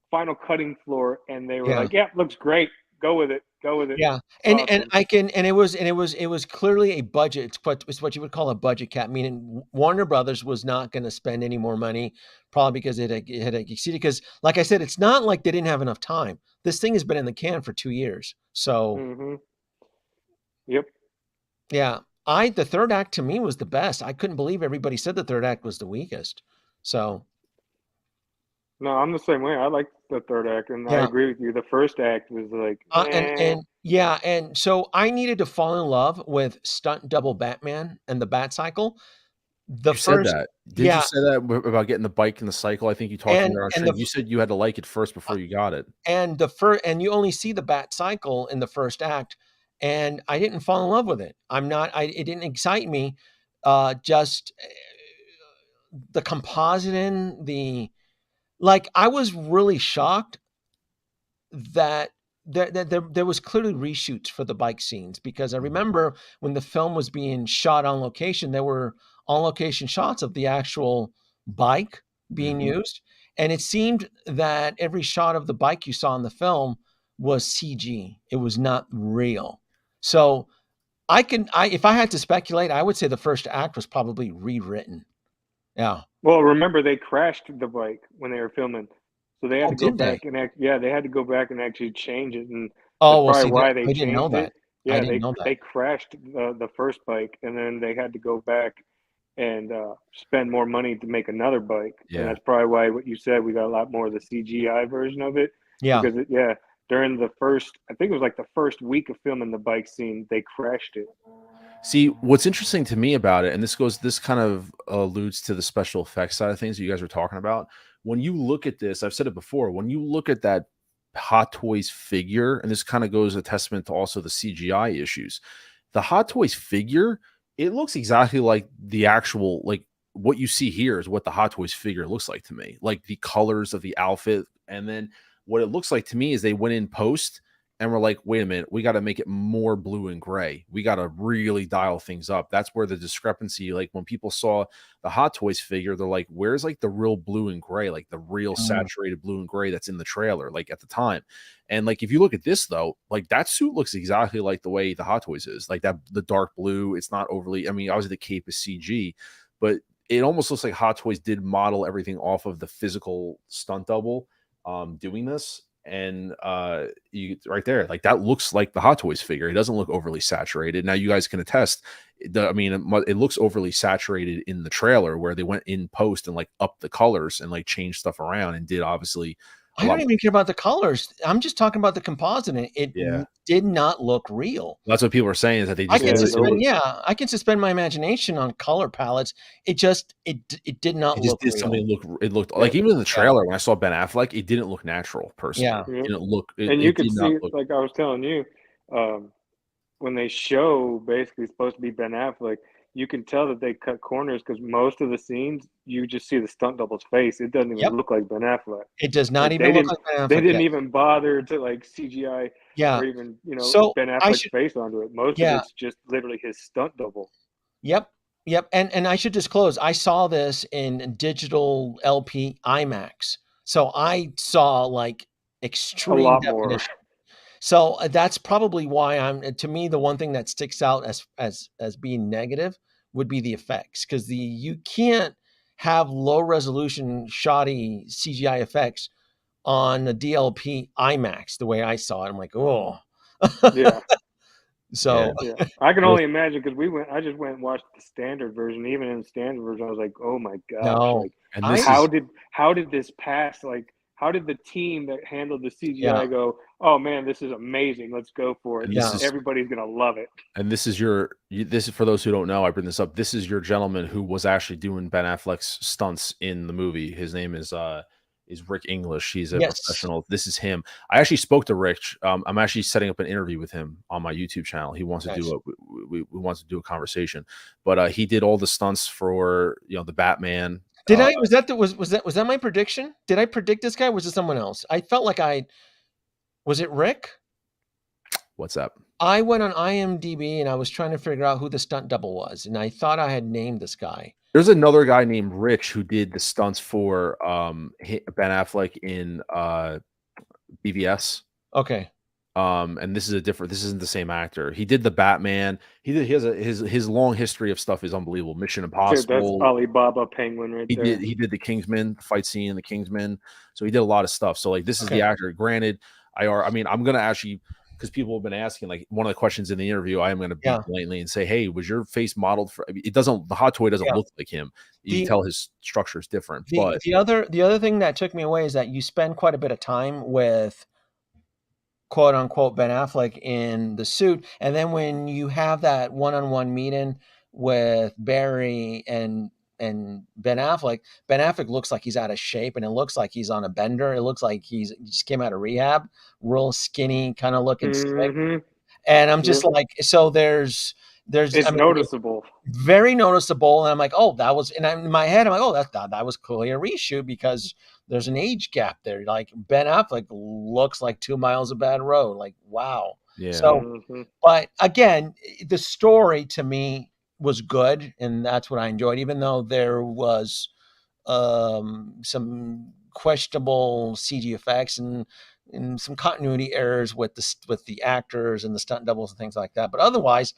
final cutting floor?" And they were like, "Yeah, looks great. Go with it. Go with it." Yeah, and it was clearly a budget. It's what you would call a budget cap, meaning Warner Brothers was not going to spend any more money, probably because it had exceeded. Because, like I said, it's not like they didn't have enough time. This thing has been in the can for 2 years. So, Yep. Yeah, the third act to me was the best. I couldn't believe everybody said the third act was the weakest. So. No, I'm the same way. I like the third act, and I agree with you. The first act was like, and so I needed to fall in love with stunt double Batman and the Bat Cycle. You said that. Did you say that about getting the bike and the cycle? I think you talked about it. You said you had to like it first before you got it. And you only see the Bat Cycle in the first act, and I didn't fall in love with it. It didn't excite me. Just the compositing, I was really shocked that there was clearly reshoots for the bike scenes, because I remember when the film was being shot on location, there were on location shots of the actual bike being used. And it seemed that every shot of the bike you saw in the film was CG. It was not real. So if I had to speculate, I would say the first act was probably rewritten. Yeah. Well, remember they crashed the bike when they were filming, so they had to go back and they had to go back and actually change it, and that's probably why they changed it. Yeah, they crashed the first bike, and then they had to go back and spend more money to make another bike. Yeah, and that's probably why what you said, we got a lot more of the CGI version of it. Yeah, because during the first, I think it was like the first week of filming the bike scene, they crashed it. See, what's interesting to me about it, and this kind of alludes to the special effects side of things that you guys were talking about. When you look at this, I've said it before, when you look at that Hot Toys figure, and this kind of goes a testament to also the CGI issues, the Hot Toys figure, it looks exactly like the actual, like what you see here is what the Hot Toys figure looks like to me, like the colors of the outfit. And then what it looks like to me is they went in post and we're like, wait a minute, we got to make it more blue and gray. We got to really dial things up. That's where the discrepancy, like when people saw the Hot Toys figure, they're like, where's like the real blue and gray, like the real saturated blue and gray that's in the trailer, like at the time. And like, if you look at this though, like that suit looks exactly like the way the Hot Toys is, like that, the dark blue. It's not overly, I mean, obviously the cape is CG, but it almost looks like Hot Toys did model everything off of the physical stunt double doing this. And you right there, like that looks like the Hot Toys figure. It doesn't look overly saturated. Now you guys can attest. It looks overly saturated in the trailer where they went in post and like up the colors and like changed stuff around and did obviously. I don't even care about the colors. I'm just talking about the compositing. It did not look real. That's what people are saying, is that they just I can suspend my imagination on color palettes. It did not look real. It looked like, even in the trailer when I saw Ben Affleck, it didn't look natural personally. Yeah. It didn't look, and you can see, like I was telling you, when they show basically supposed to be Ben Affleck, you can tell that they cut corners because most of the scenes you just see the stunt double's face. It doesn't even look like Ben Affleck. It does not even look like Ben Affleck. They didn't even bother to like CGI Yeah. or even, you know, So Ben I Affleck's should, face onto it. Most of yeah, it's just literally his stunt double. yep, yep. And I should disclose, I saw this in digital LP IMAX. So I saw like A extreme lot more. definition. So that's probably why to me, the one thing that sticks out as being negative would be the effects, because you can't have low resolution shoddy CGI effects on a DLP IMAX the way I saw it. I'm like, oh. Yeah. So Yeah, I can I was only imagine because I just went and watched the standard version. Even in the standard version, I was like, "Oh my gosh!" no, Like, and I this is how did this pass? Like, how did the team that handled the yeah, CGI go, "Oh man, this is amazing. Let's go for it. and this yeah, is Everybody's gonna love it." and this is this is for those who don't know, I bring this up. This is your gentleman who was actually doing Ben Affleck's stunts in the movie. His name is Rick English. He's a yes, professional. This is him. I actually spoke to Rich. I'm actually setting up an interview with him on my YouTube channel. He wants to nice. do we wants to do a conversation, but he did all the stunts for the Batman. Did I was that my prediction? Did I predict this guy? Was it someone else? I felt like was it Rick? What's that? I went on IMDb and I was trying to figure out who the stunt double was, and I thought I had named this guy. There's another guy named Rich who did the stunts for Ben Affleck in BVS. Okay. And this isn't the same actor. He did the Batman. His long history of stuff is unbelievable. Mission Dude, that's Impossible. Alibaba Penguin right there. He did the Kingsman fight scene in the Kingsman. So he did a lot of stuff. So like this is the actor. Granted, I mean, I'm gonna actually, because people have been asking, like one of the questions in the interview, I am gonna be blatantly and say, hey, was your face modeled for? I mean, the hot toy doesn't look like him. You can tell his structure is different. But the other thing that took me away is that you spend quite a bit of time with quote unquote Ben Affleck in the suit, and then when you have that one-on-one meeting with Barry and Ben Affleck looks like he's out of shape, and it looks like he's on a bender. It looks like he just came out of rehab, real skinny, kind of looking slick. And I'm just like, so there's it's noticeable, very noticeable. And I'm like, oh, that was, and in my head, I'm like, oh, that was clearly a reshoot because there's an age gap there. Like Ben Affleck looks like 2 miles of bad road. Like, wow. yeah. So, but again, the story to me was good, and that's what I enjoyed, even though there was some questionable CG effects and some continuity errors with the actors and the stunt doubles and things like that. But otherwise,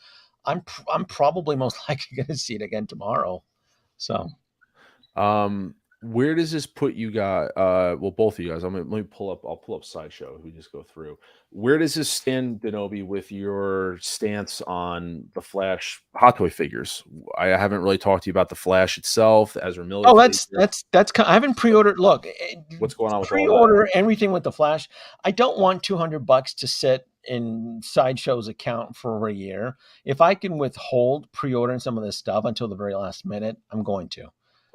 I'm probably most likely going to see it again tomorrow. So, where does this put you guys? Well, both of you guys. Let me pull up. I'll pull up Sideshow. We just go through. Where does this stand, Denobi, with your stance on the Flash hot toy figures? I haven't really talked to you about the Flash itself, the Ezra Miller. Oh, that's I haven't pre-ordered. Look, what's going on with pre-order everything with the Flash? I don't want $200 to sit in Sideshow's account for a year. If I can withhold pre-ordering some of this stuff until the very last minute, I'm going to.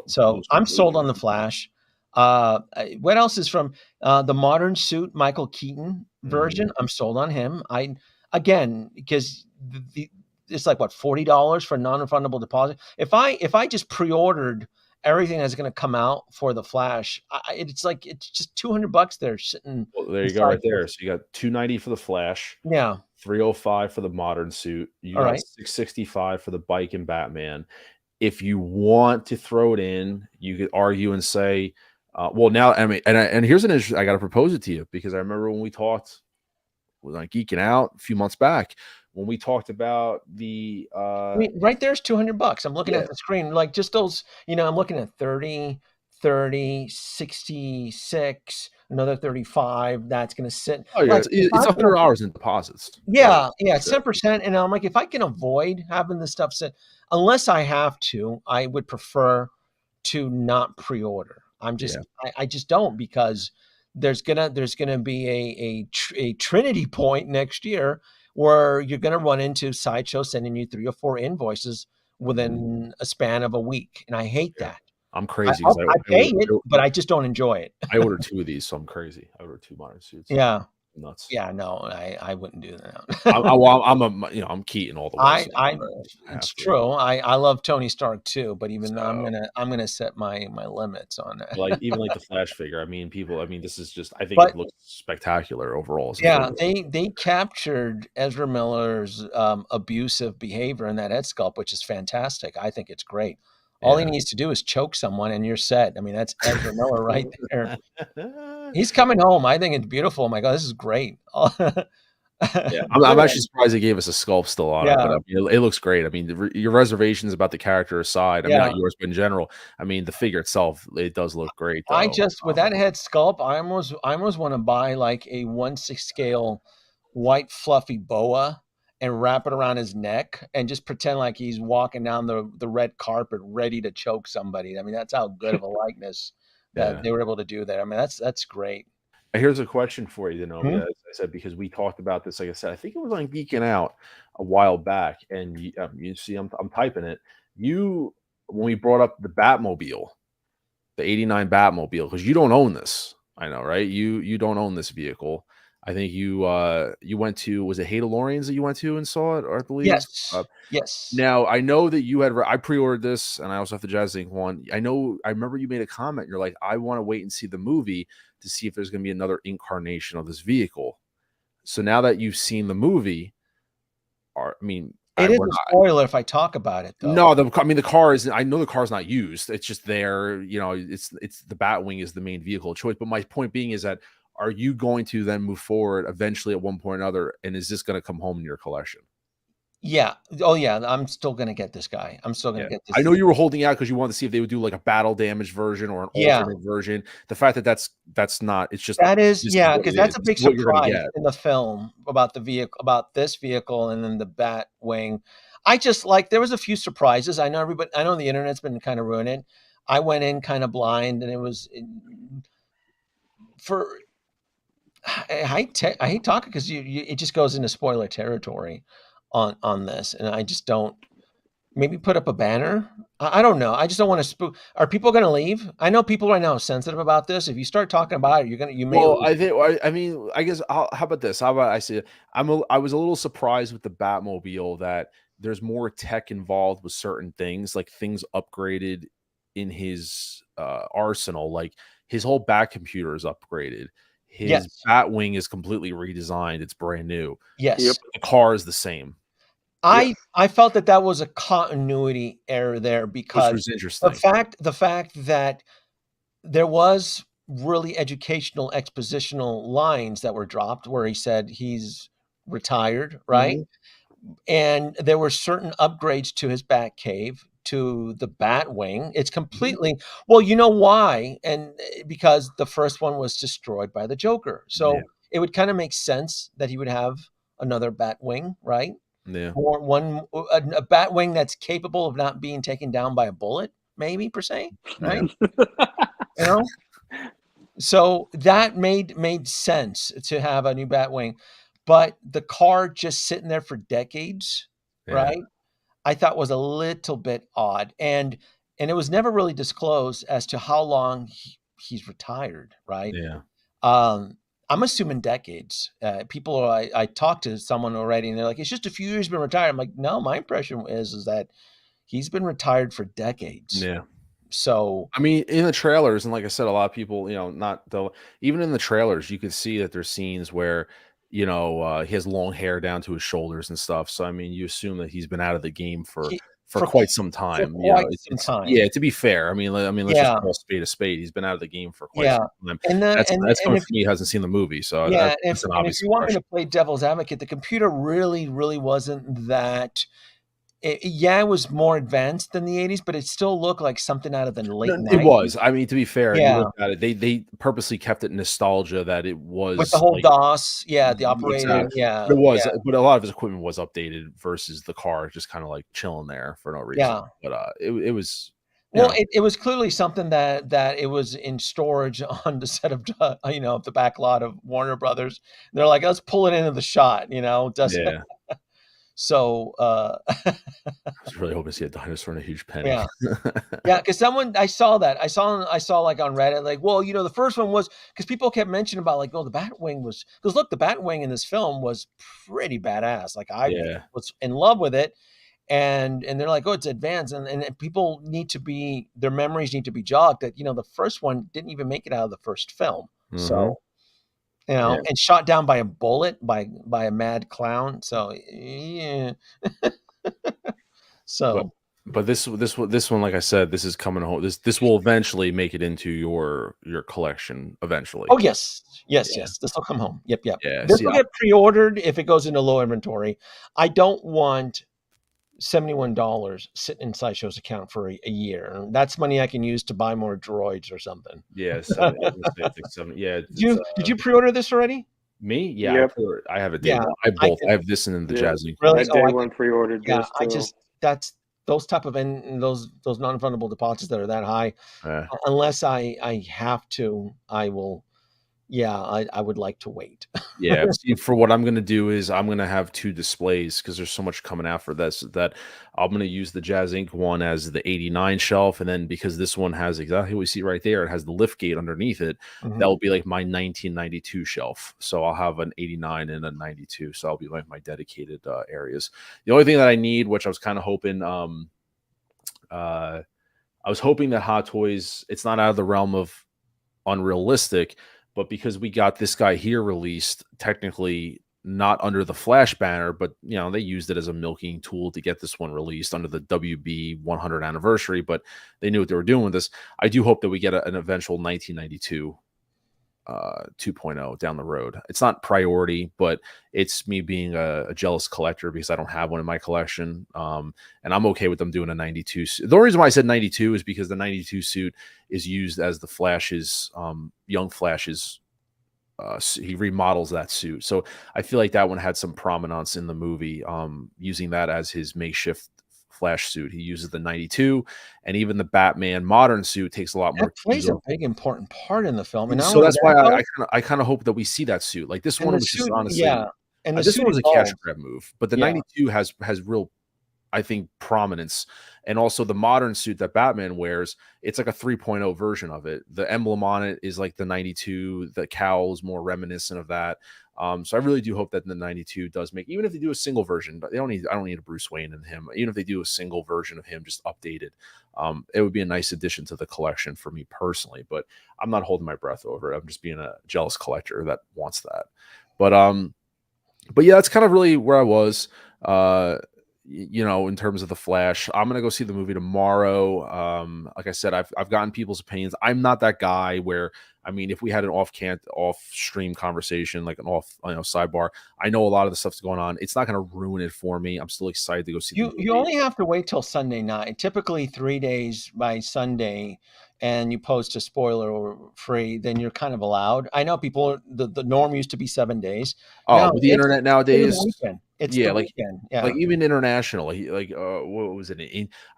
So I'm sold on the Flash. What else is from the modern suit Michael Keaton version? I'm sold on him. Because it's like what, $40 for a non-refundable deposit. If I just pre-ordered everything that's going to come out for the Flash, it's just $200 there sitting. Well, there you go, right there. So you got $290 for the Flash. Yeah. $305 for the modern suit. You got $665 for the Bike and Batman. If you want to throw it in, you could argue and say, well, now, I mean, and here's an issue. I got to propose it to you because I remember when we talked, we were like geeking out a few months back when we talked about the. I mean, right there's $200. I'm looking at the screen, like just those, I'm looking at 30, 66, another 35. That's going to sit. Oh, yeah. It's $100 in deposits. Yeah. Yeah. 10%. And I'm like, if I can avoid having this stuff sit, unless I have to, I would prefer to not pre-order. I just don't, because there's gonna be a Trinity point next year where you're gonna run into Sideshow sending you 3 or 4 invoices within a span of a week, and I hate that. I'm crazy. I pay it, but I just don't enjoy it. I ordered 2 of these, so I'm crazy. I ordered 2 modern suits. Yeah. nuts. Yeah, no, I wouldn't do that. I'm Keaton all the way. So It's true. I love Tony Stark too, but even So, I'm gonna set my limits on that. like even like the Flash figure. I mean, people. I mean, this is just. I think But it looks spectacular overall as a yeah, figure. they captured Ezra Miller's abusive behavior in that head sculpt, which is fantastic. I think it's great. All he Yeah. needs to do is choke someone, and you're set. I mean, that's Ezra Miller right there. He's coming home. I think it's beautiful. I'm like, oh, this is great. Yeah, I'm actually surprised they gave us a sculpt still on it, but I Yeah. mean, it looks great. I mean, your reservations about the character aside, I mean, Yeah. not yours, but in general, I mean, the figure itself, it does look great, though. I just with that head sculpt, I almost want to buy like a 1/6 scale white fluffy boa and wrap it around his neck and just pretend like he's walking down the red carpet ready to choke somebody. I mean, that's how good of a likeness that Yeah. they were able to do there. I mean, that's great. Here's a question for you, As I said, because we talked about this, like I said, I think it was on Geeking Out a while back, and you see, I'm typing it. When we brought up the Batmobile, the '89 Batmobile, because you don't own this, I know, right? You don't own this vehicle. I think you went to, was it Hay DeLorean's that you went to and saw it, or I believe? Yes. Yes. Now I know that I pre-ordered this, and I also have the Jazz Inc. one. I remember you made a comment. You're like, I want to wait and see the movie to see if there's going to be another incarnation of this vehicle. So now that you've seen the movie, It is a spoiler if I talk about it, though. No, the car is. I know the car's not used. It's just there. It's the Batwing is the main vehicle of choice. But my point being is that, are you going to then move forward eventually at one point or another, and is this going to come home in your collection? Yeah. Oh, yeah. I'm still gonna get this guy. I'm still gonna get this. I know you were holding out because you wanted to see if they would do like a battle damage version or an alternate version. The fact that that's not, it's just that is, because that's a big surprise get in the film about the vehicle, about this vehicle, and then the Batwing. I just like, there was a few surprises. I know the internet's been kind of ruining. I went in kind of blind, and it was I hate talking because it just goes into spoiler territory on this, and I just don't. Maybe put up a banner. I don't know. I just don't want to spook. Are people going to leave? I know people right now are sensitive about this. If you start talking about it, you may. Well, I guess. How about this? How about I say I was a little surprised with the Batmobile that there's more tech involved with certain things, like things upgraded in his arsenal. Like his whole Bat computer is upgraded. His Batwing is completely redesigned. It's brand new. Yes. Yep. The car is the same. I felt that was a continuity error there, because which was interesting. The fact that there was really educational expositional lines that were dropped where he said he's retired, right? Mm-hmm. And there were certain upgrades to his Bat cave, to the Batwing. It's completely, well, you know why? And because the first one was destroyed by the Joker. So it would kind of make sense that he would have another Batwing, right? Yeah. Or a Batwing that's capable of not being taken down by a bullet, maybe, per se, right? Yeah. So that made sense to have a new Batwing, but the car just sitting there for decades, right? I thought was a little bit odd, and it was never really disclosed as to how long he's retired, right? Yeah. I'm assuming decades. I talked to someone already, and they're like, "It's just a few years been retired." I'm like, "No, my impression is that he's been retired for decades." Yeah. So I mean, in the trailers, and like I said, a lot of people, even in the trailers, you could see that there's scenes where he has long hair down to his shoulders and stuff. So I mean, you assume that he's been out of the game for quite some time. Yeah, to be fair, I mean, let's just call a spade. He's been out of the game for quite some time. And that's coming from me. He hasn't seen the movie, so that's an obvious. If you want me to play devil's advocate, the computer really, really wasn't that. It was more advanced than the 80s, but it still looked like something out of the late 90s. It was. I mean, to be fair, you look at it, they purposely kept it nostalgia that it was with the whole DOS, the operating, It was, but a lot of his equipment was updated versus the car just kind of like chilling there for no reason. Yeah. But it was. Well, it was clearly something that it was in storage on the set of the back lot of Warner Brothers. They're like, let's pull it into the shot, So I was really hoping to see a dinosaur and a huge penny. yeah. Yeah, because I saw that. I saw like on Reddit, like, well, the first one was because people kept mentioning about like, oh, the Batwing was because look, the Batwing in this film was pretty badass. Like I Yeah. was in love with it, and they're like, oh, it's advanced, and people need to be their memories need to be jogged that the first one didn't even make it out of the first film, so Yeah. and shot down by a bullet by a mad clown. So yeah, so. But this one, like I said, this is coming home. This will eventually make it into your collection eventually. Oh yes. Yeah. This will come home. Yep. Yeah. This See, will get pre-ordered if it goes into low inventory. I don't want $71 sitting in Sideshow's account for a year. That's money I can use to buy more droids or something. yeah, 70, I was gonna say it's like 70. Yeah. Did you pre-order this already? Me? Yeah. Yep. I have a day Yeah, one. I both. I have this and then the Yeah. Jazz Ink. Really? I Oh, day one pre-ordered yeah, this too. that's those type of those non-refundable deposits that are that high. Unless I have to, I will. Yeah, I would like to wait. Yeah. See, for what I'm gonna do is I'm gonna have 2 displays because there's so much coming out for this that I'm gonna use the Jazz Ink one as the 89 shelf, and then because this one has exactly what you see right there, it has the lift gate underneath it. Mhm. That will be like my 1992 shelf. So I'll have an 89 and a 92. So I'll be like my dedicated areas. The only thing that I need, which I was kind of hoping, I was hoping that Hot Toys, it's not out of the realm of unrealistic, but because we got this guy here released, technically not under the Flash banner, but they used it as a milking tool to get this one released under the WB 100 anniversary, but they knew what they were doing with this. I do hope that we get an eventual 1992 2.0 down the road. It's not priority, but it's me being a jealous collector because I don't have one in my collection. And I'm okay with them doing a 92. The only reason why I said 92 is because the 92 suit is used as the Flash's, young Flash's, he remodels that suit. So I feel like that one had some prominence in the movie, using that as his makeshift Flash suit. He uses the 92, and even the Batman modern suit takes a lot more. That plays a big important part in the film, and so that's why I kind of hope that we see that suit. Like this one was just honestly, and this one was a cash grab move, but the 92 has real, I think, prominence. And also the modern suit that Batman wears, it's like a 3.0 version of it. The emblem on it is like the 92. The cowl is more reminiscent of that. So I really do hope that the 92 does make, even if they do a single version, but I don't need a Bruce Wayne in him. Even if they do a single version of him, just updated, it would be a nice addition to the collection for me personally, but I'm not holding my breath over it. I'm just being a jealous collector that wants that. But yeah, that's kind of really where I was, in terms of the Flash. I'm gonna go see the movie tomorrow. Like I said, I've gotten people's opinions. I'm not that guy where, I mean, if we had an off stream conversation, like an sidebar, I know a lot of the stuff's going on. It's not gonna ruin it for me. I'm still excited to go see the movie. You only have to wait till Sunday night. Typically 3 days by Sunday, and you post a spoiler free, then you're kind of allowed. I know people, the norm used to be 7 days. Oh, with the internet nowadays, it's the weekend. Yeah, like even international, like what was it?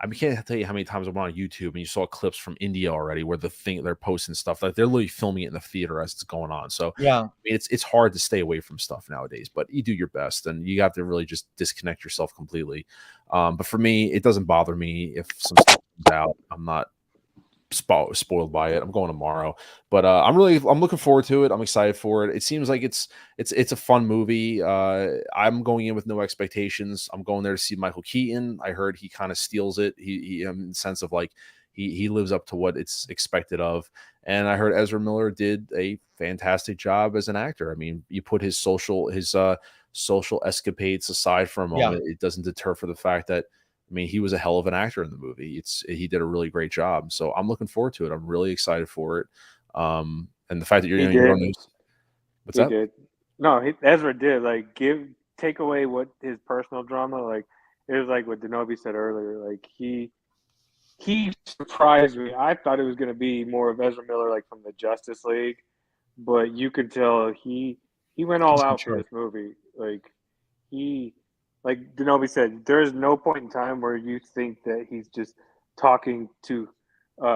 I can't tell you how many times I'm on YouTube and you saw clips from India already where they're posting stuff, like they're literally filming it in the theater as it's going on. So yeah, I mean, it's hard to stay away from stuff nowadays, but you do your best and you have to really just disconnect yourself completely. But for me, it doesn't bother me if some stuff comes out. I'm not spoiled by it. I'm going tomorrow, but I'm looking forward to it. I'm excited for it. It seems like it's a fun movie. I'm going in with no expectations. I'm going there to see Michael Keaton. I heard he kind of steals it. He in the sense of like he lives up to what it's expected of. And I heard Ezra Miller did a fantastic job as an actor. I mean, you put his social escapades aside for a moment, it doesn't deter for the fact that, I mean, he was a hell of an actor in the movie. He did a really great job. So I'm looking forward to it. I'm really excited for it. And the fact that you're on those. What's that? Did. No, Ezra did. Like, take away what his personal drama. Like, it was like what Denobi said earlier. Like, he surprised me. I thought it was going to be more of Ezra Miller, like from the Justice League, but you could tell he went all out for this movie. Like Denobi said, there is no point in time where you think that he's just talking to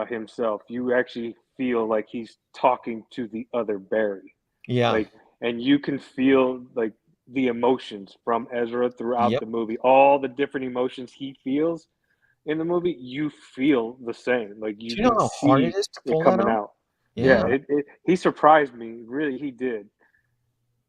himself. You actually feel like he's talking to the other Barry. Yeah. And you can feel like the emotions from Ezra throughout Yep. the movie. All the different emotions he feels in the movie, you feel the same. Like Do you you know can how hard it see is to it pull that coming off? out. Yeah, Yeah. he surprised me. Really, he did.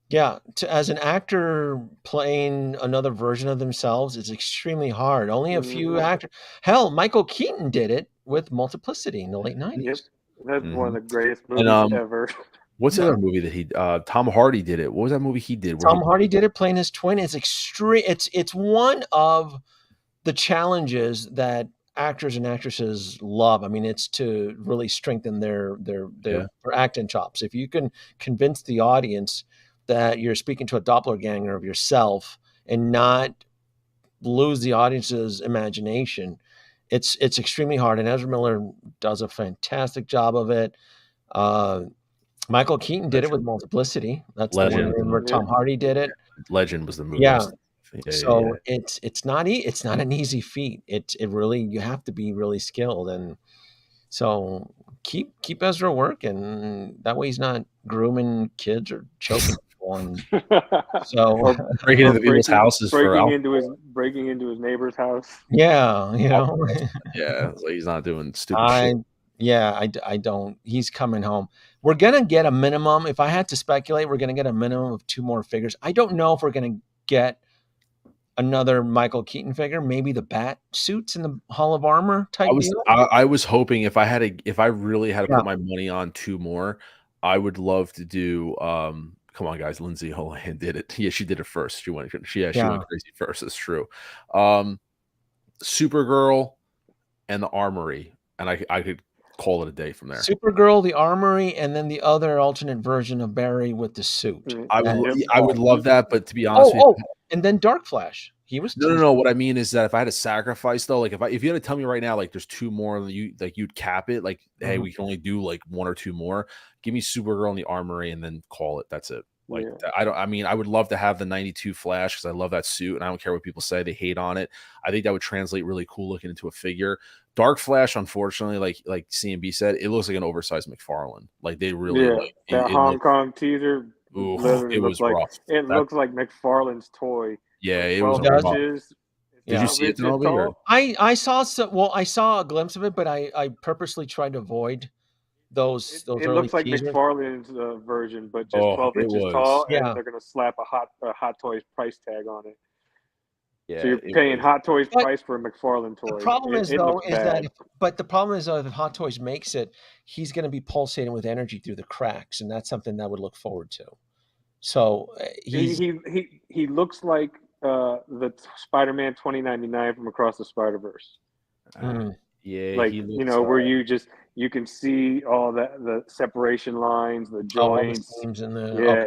Yeah, as an actor playing another version of themselves is extremely hard. Only a few Mhm. actors. Hell, Michael Keaton did it with Multiplicity in the late Yep, 90s. that's one of Mhm. the greatest And movies ever. what's the Yeah. other movie that he Tom Hardy did it? What was that movie he did where Tom he Hardy did it playing his twin. It's extreme. It's one of the challenges that actors and actresses love. I mean, it's to really strengthen their yeah. acting chops. If you can convince the audience that you're speaking to a doppelganger of yourself and not lose the audience's imagination, it's extremely hard. And Ezra Miller does a fantastic job of it. Uh, Michael Keaton did it with Legend. Multiplicity. That's the one Legend. where Yep. Tom Hardy did it. Legend was the movie I Yeah. was yeah. So it's not it's not an easy feat. It really you have to be really skilled, and so keep Ezra working. That way he's not grooming kids or choking people. And so or Breaking or into people's houses for alcohol. breaking into his neighbor's house. yeah, you know, Yeah, so he's not doing stupid I shit. yeah I don't. He's coming home. We're gonna get a minimum. If I had to speculate, we're gonna get a minimum of 2 more figures. I don't know if we're gonna get another Michael Keaton figure, maybe the bat suits in the Hall of Armor type deal. I was hoping if I really had to Yeah. put my money on 2 more, I would love to do, come on guys, Lindsay Lohan did it. Yeah, she did it first. She went Yeah. crazy first, it's true. Supergirl and the Armory, and I could call it a day from there. Supergirl, the Armory, and then the other alternate version of Barry with the suit. Yep. I would love that, but to be honest with you And then Dark Flash. He was no. What I mean is that if I had to sacrifice though, like if you had to tell me right now, like there's 2 more, and you'd cap it, like hey, we can only do like 1 or 2 more. Give me Supergirl in the Armory, and then call it. That's it. Like Yeah. I mean, I would love to have the '92 Flash because I love that suit, and I don't care what people say; they hate on it. I think that would translate really cool looking into a figure. Dark Flash, unfortunately, like CMB said, it looks like an oversized McFarlane. Like they really like that Hong Kong teaser literally it was rough. looks like McFarlane's toy. Yeah, Like it was 12 rough. inches. Did you see it, inches tall. I saw I saw a glimpse of it, but I purposely tried to avoid those It early looks like teasers. McFarlane's version, but just 12 it inches was. tall, Yeah. and they're gonna slap a Hot Toys price tag on it. Yeah, So you're paying Hot Toys But price for a McFarlane toy. The problem is it though looks is bad. that the problem is though if Hot Toys makes it, he's going to be pulsating with energy through the cracks, and that's something that I would look forward to. So he looks like the Spider-Man 2099 from Across the Spider-Verse. Yeah, Like he looks, where you can see all the separation lines, the all the joints. seams in the Yeah,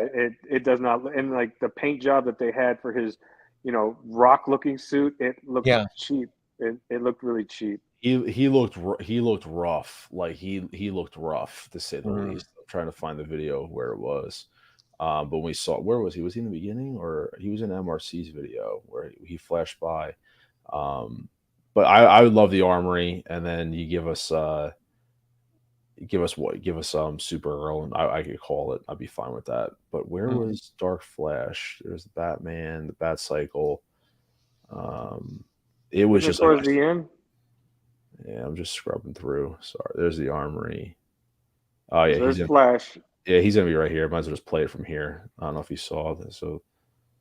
it does not, and like the paint job that they had for his, rock-looking suit, it looked cheap. It looked really cheap. he looked rough. Like he looked rough to say the least. I'm trying to find the video where it was. But when we saw, where was he? Was he in the beginning, or he was in MRC's video where he flashed by? But I would love the Armory, and then you give us Supergirl, and I could call it. I'd be fine with that. But where was Dark Flash? There's Batman, the Bat Cycle. It was just towards the end. Yeah, I'm just scrubbing through. Sorry, there's the Armory. Oh yeah, there's Flash. Yeah, he's gonna be right here. Might as well just play it from here. I don't know if you saw this. So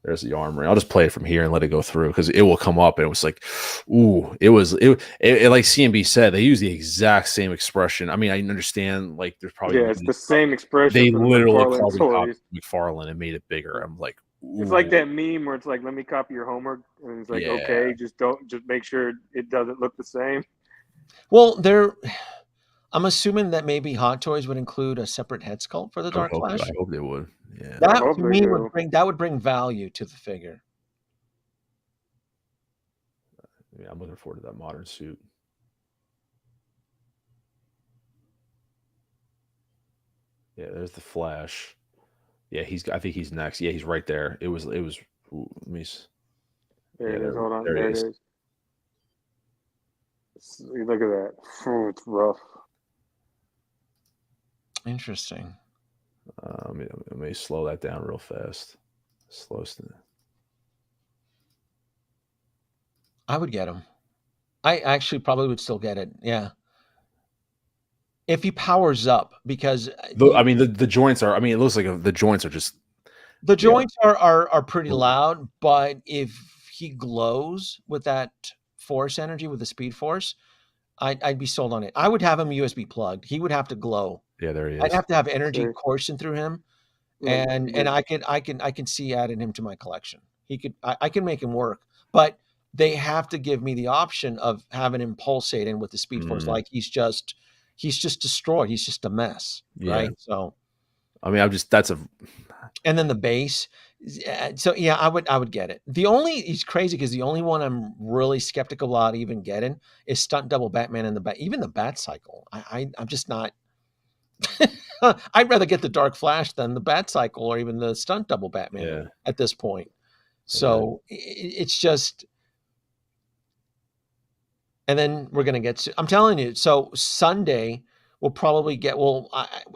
there's the Armory. I'll just play it from here and let it go through because it will come up. And it was like, ooh, it like CMB said, they use the exact same expression. I mean, I understand like there's probably it's the same expression. They for the literally McFarlane carbon toys. McFarlane and made it bigger. I'm like, ooh. It's like that meme where it's like, let me copy your homework, and it's like, okay, just make sure it doesn't look the same. Well, I'm assuming that maybe Hot Toys would include a separate head sculpt for the Dark Flash. I hope they would. Yeah, that to me would bring value to the figure. Yeah, I'm looking forward to that modern suit. Yeah, there's the Flash. Yeah, I think he's next. Yeah, he's right there. It was. Ooh, let me. There it is. Hold on. There it is. Look at that. It's rough. Interesting. Let me slow that down real fast. Slowest. I would get him. I actually probably would still get it. Yeah. If he powers up, because I mean, the joints are. I mean, it looks like the joints are just. the joints are pretty loud, but if he glows with that force energy, with the speed force, I'd be sold on it. I would have him USB plugged. He would have to glow. Yeah, there he is. I'd have to have energy Sure. coursing through him, Yeah, and yeah. I can see adding him to my collection. I can make him work, but they have to give me the option of having him pulsating with the speed force, like he's just destroyed. He's just a mess, right? So, I mean, and then the base. So yeah, I would get it. He's crazy because the only one I'm really skeptical about even getting is stunt double Batman and even the Bat Cycle. I'm just not. I'd rather get the Dark Flash than the Bat Cycle or even the stunt double Batman at this point. So it's just, and then we're gonna get. I'm telling you. So Sunday we'll probably get. Well,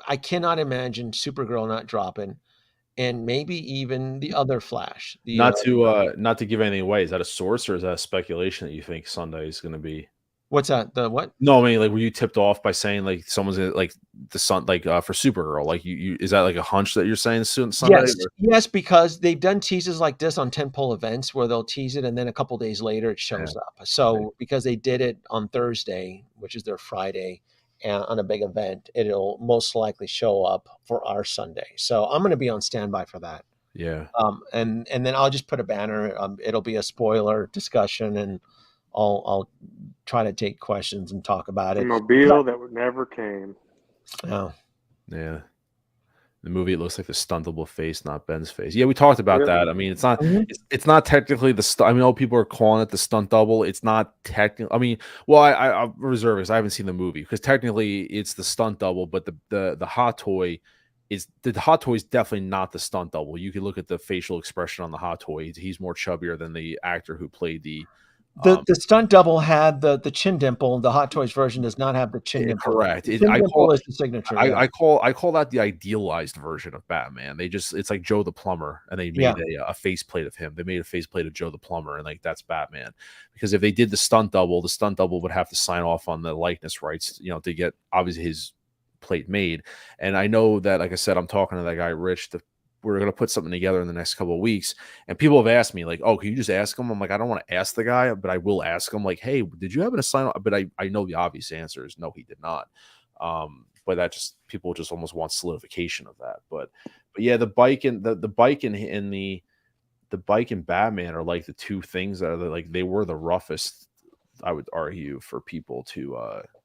I cannot imagine Supergirl not dropping, and maybe even the other Flash. Not to give anything away. Is that a source or is that a speculation that you think Sunday is going to be? What's that? The what? No, I mean, like, were you tipped off by saying like someone's gonna, like the sun, like for Supergirl? Like, you is that like a hunch that you're saying soon Sunday? Yes, because they've done teases like this on tentpole events where they'll tease it and then a couple days later it shows up. So because they did it on Thursday, which is their Friday, and on a big event, it'll most likely show up for our Sunday. So I'm going to be on standby for that. Yeah. And then I'll just put a banner. It'll be a spoiler discussion, and I'll try to take questions and talk about it. Mobile that never came. Oh. Yeah. The movie, it looks like the stuntable face, not Ben's face. Yeah, we talked about that. I mean, it's not it's not technically the I mean, all people are calling it the stunt double. It's not technically. I mean, well, I'll reserve it because I haven't seen the movie, because technically it's the stunt double, but the hot toy is definitely not the stunt double. You can look at the facial expression on the hot toy. He's more chubbier than the actor who played the stunt double had the chin dimple. The Hot Toys version does not have the chin dimple. Correct. The chin dimple is the signature. I call that the idealized version of Batman. It's like Joe the Plumber, and they made a faceplate of him. They made a faceplate of Joe the Plumber, and like that's Batman. Because if they did the stunt double would have to sign off on the likeness rights, to get obviously his plate made. And I know that, like I said, I'm talking to that guy Rich. We're going to put something together in the next couple of weeks. And people have asked me, like, oh, can you just ask him? I'm like, I don't want to ask the guy, but I will ask him, like, hey, did you happen to sign off? But I know the obvious answer is no, he did not. But that people just almost want solidification of that. But yeah, the bike and the bike and the bike and Batman are like the two things that are like, they were the roughest, I would argue, for people to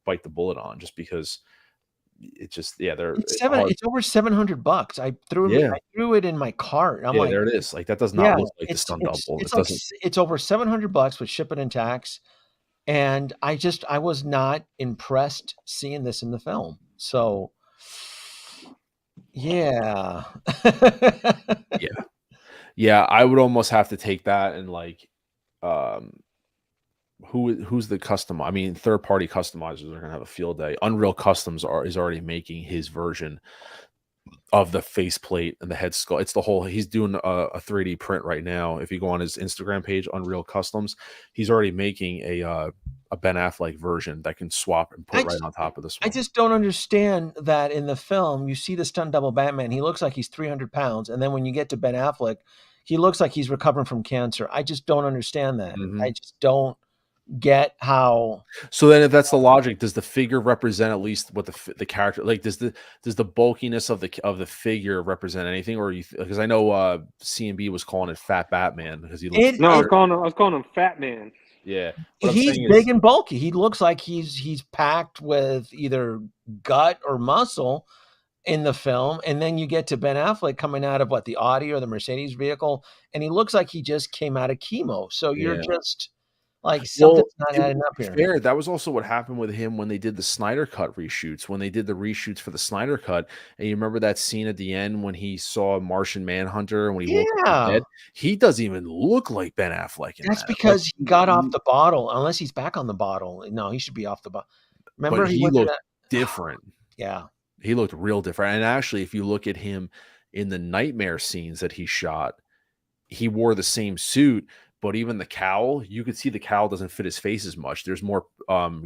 bite the bullet on, just because it's just it's over $700. I threw it in my cart. I'm like, there it is. Like, that does not look like the stunt double. It's over $700 with shipping and tax, and I was not impressed seeing this in the film. So yeah. Yeah, I would almost have to take that and like who's the custom? I mean, third-party customizers are gonna have a field day. Unreal Customs is already making his version of the faceplate and the head sculpt. It's the whole. He's doing a 3D print right now. If you go on his Instagram page, Unreal Customs, he's already making a Ben Affleck version that can swap and put right on top of this one. I just don't understand that in the film you see the stunt double Batman. He looks like he's 300 pounds, and then when you get to Ben Affleck, he looks like he's recovering from cancer. I just don't understand that. I just don't get how. So then, if that's the logic, does the figure represent at least what the character, like, does the bulkiness of the figure represent anything? Or because I know C&B was calling it Fat Batman because he looks. I was calling him Fat Man. Yeah, he's big and bulky. He looks like he's packed with either gut or muscle in the film, and then you get to Ben Affleck coming out of the Audi or the Mercedes vehicle, and he looks like he just came out of chemo. So you're just like, something's not adding up here. Fair. That was also what happened with him when they did the Snyder Cut reshoots. When they did the reshoots for the Snyder Cut, and you remember that scene at the end when he saw Martian Manhunter and when he woke up dead, he doesn't even look like Ben Affleck. That's because he got off the bottle. Unless he's back on the bottle. No, he should be off the bottle. Remember, but he looked different. Yeah, he looked real different. And actually, if you look at him in the nightmare scenes that he shot, he wore the same suit, but even the cowl, you could see the cowl doesn't fit his face as much. There's more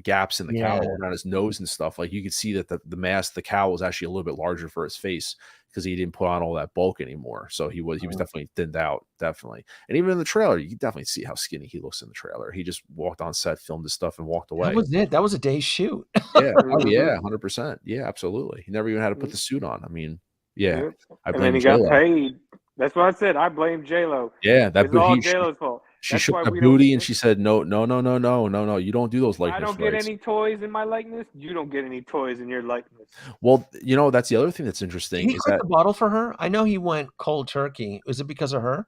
gaps in the cowl around his nose and stuff. Like you could see that the mask, the cowl was actually a little bit larger for his face because he didn't put on all that bulk anymore. So he was definitely thinned out, definitely. And even in the trailer, you can definitely see how skinny he looks in the trailer. He just walked on set, filmed his stuff, and walked away. That was it. That was a day's shoot. Yeah. Oh yeah, 100%. Yeah, absolutely. He never even had to put the suit on. I mean, yeah. I And then blame he J-Lo. got paid. That's what I said. I blame J-Lo. Yeah, It's all J-Lo's fault. She That's shook why the we booty don't- and she said, no, you don't do those I likeness don't get rights. any toys in my likeness. You don't get any toys in your likeness. Well, you know, that's the other thing that's interesting. Did he quit the bottle for her? I know he went cold turkey. Was it because of her?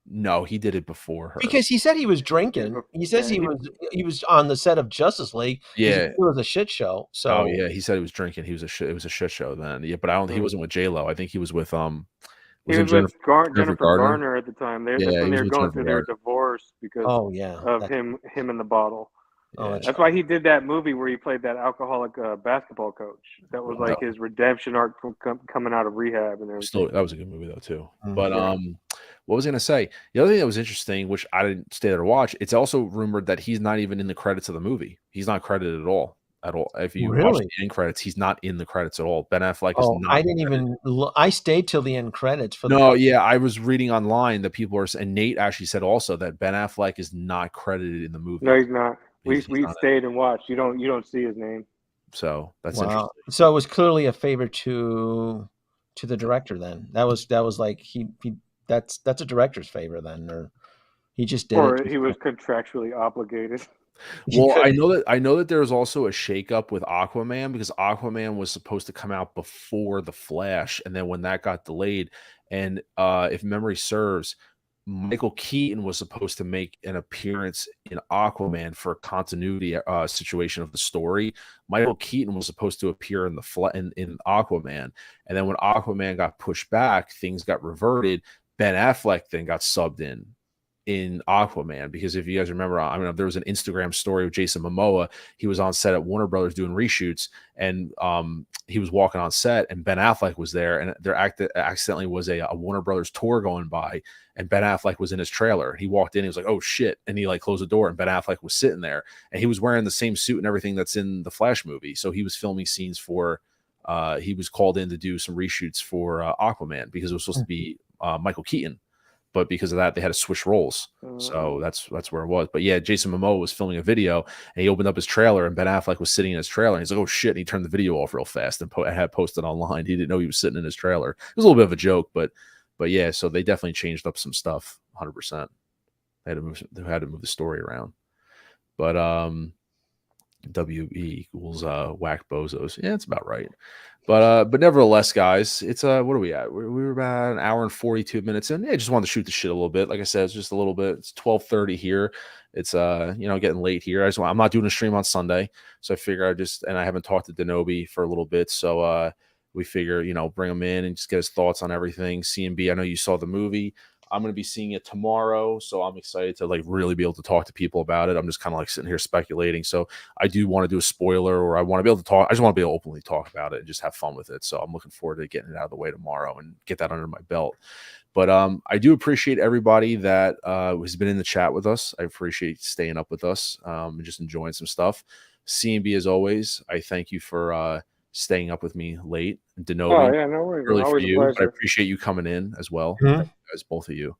No, he did it before her. Because he said he was drinking. He says he was on the set of Justice League. Yeah, it was a shit show. So oh yeah, he said he was drinking. It was a shit show then. Yeah, but I don't. He wasn't with J-Lo. I think he was with He was with Jennifer Garner at the time. That's when they were going through their divorce because of him in the bottle. Oh, that's why he did that movie where he played that alcoholic basketball coach. That was like his redemption arc from coming out of rehab and everything. That was a good movie though too. But what was I gonna say? The other thing that was interesting, which I didn't stay there to watch, it's also rumored that he's not even in the credits of the movie. He's not credited at all. If you watch the end credits, he's not in the credits at all. Ben Affleck is not. I didn't even look. I stayed till the end credits for yeah, I was reading online that people are, and Nate actually said also that Ben Affleck is not credited in the movie. No, he's not. We stayed and watched. You don't see his name. So that's interesting. So it was clearly a favor to the director then. That was like that's a director's favor then, or he just did or he was contractually obligated. Well, I know that there's also a shakeup with Aquaman because Aquaman was supposed to come out before The Flash, and then when that got delayed, and if memory serves, Michael Keaton was supposed to make an appearance in Aquaman for a continuity situation of the story. Michael Keaton was supposed to appear in in Aquaman, and then when Aquaman got pushed back, things got reverted. Ben Affleck then got subbed in Aquaman, because if you guys remember, I mean, there was an Instagram story with Jason Momoa. He was on set at Warner Brothers doing reshoots, and he was walking on set, and Ben Affleck was there, and there accidentally was a Warner Brothers tour going by, and Ben Affleck was in his trailer. He walked in, he was like, "Oh shit!" and he like closed the door, and Ben Affleck was sitting there, and he was wearing the same suit and everything that's in the Flash movie. So he was filming scenes for. He was called in to do some reshoots for Aquaman because it was supposed to be Michael Keaton. But because of that, they had to switch roles. So that's where it was. But yeah, Jason Momoa was filming a video, and he opened up his trailer, and Ben Affleck was sitting in his trailer. And he's like, "Oh shit!" And he turned the video off real fast and had posted online. He didn't know he was sitting in his trailer. It was a little bit of a joke, but yeah. So they definitely changed up some stuff. 100%. They had to move the story around. But WE equals whack bozos. Yeah, it's about right. But nevertheless, guys, it's what are we at? We were about an hour and 42 minutes in. Yeah, I just wanted to shoot the shit a little bit. Like I said, it's just a little bit. It's 12:30 here. It's getting late here. I'm not doing a stream on Sunday, so I figure and I haven't talked to Denobi for a little bit, so we figure bring him in and just get his thoughts on everything. CMB, I know you saw the movie. I'm going to be seeing it tomorrow, so I'm excited to really be able to talk to people about it. I'm just kind of sitting here speculating. So I do want to do a spoiler, or I want to be able to talk. I just want to be able to openly talk about it and just have fun with it. So I'm looking forward to getting it out of the way tomorrow and get that under my belt. But I do appreciate everybody that has been in the chat with us. I appreciate staying up with us and just enjoying some stuff. CMB, as always, I thank you for staying up with me late. Denobi, no worries. Really for you. I appreciate you coming in as well, guys, both of you.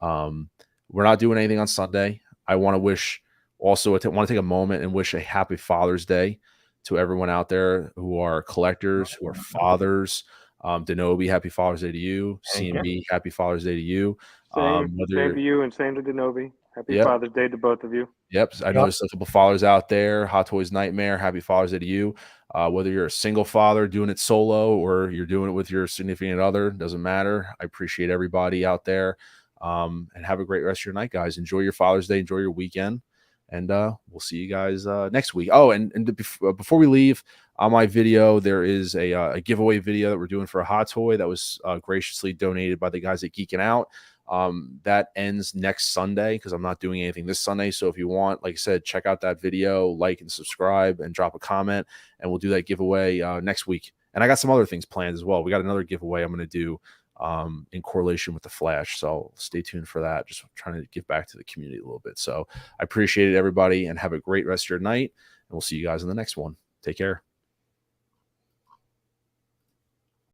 We're not doing anything on Sunday. I want to wish also, want to take a moment and wish a happy Father's Day to everyone out there who are collectors, who are fathers. Denobi, happy Father's Day to you. CMB, happy Father's Day to you. Same to you and same to Denobi. Happy Father's Day to both of you. Yep. I know there's a couple fathers out there. Hot Toys Nightmare, happy Father's Day to you. Whether you're a single father doing it solo or you're doing it with your significant other, doesn't matter. I appreciate everybody out there. And have a great rest of your night, guys. Enjoy your Father's Day. Enjoy your weekend. And we'll see you guys next week. Oh, and before we leave, on my video, there is a giveaway video that we're doing for a hot toy that was graciously donated by the guys at Geeking Out. That ends next Sunday because I'm not doing anything this Sunday. So if you want, like I said, check out that video, like and subscribe, and drop a comment, and we'll do that giveaway next week. And I got some other things planned as well. We got another giveaway I'm going to do in correlation with the Flash. So stay tuned for that. Just trying to give back to the community a little bit. So I appreciate it, everybody, and have a great rest of your night. And we'll see you guys in the next one. Take care.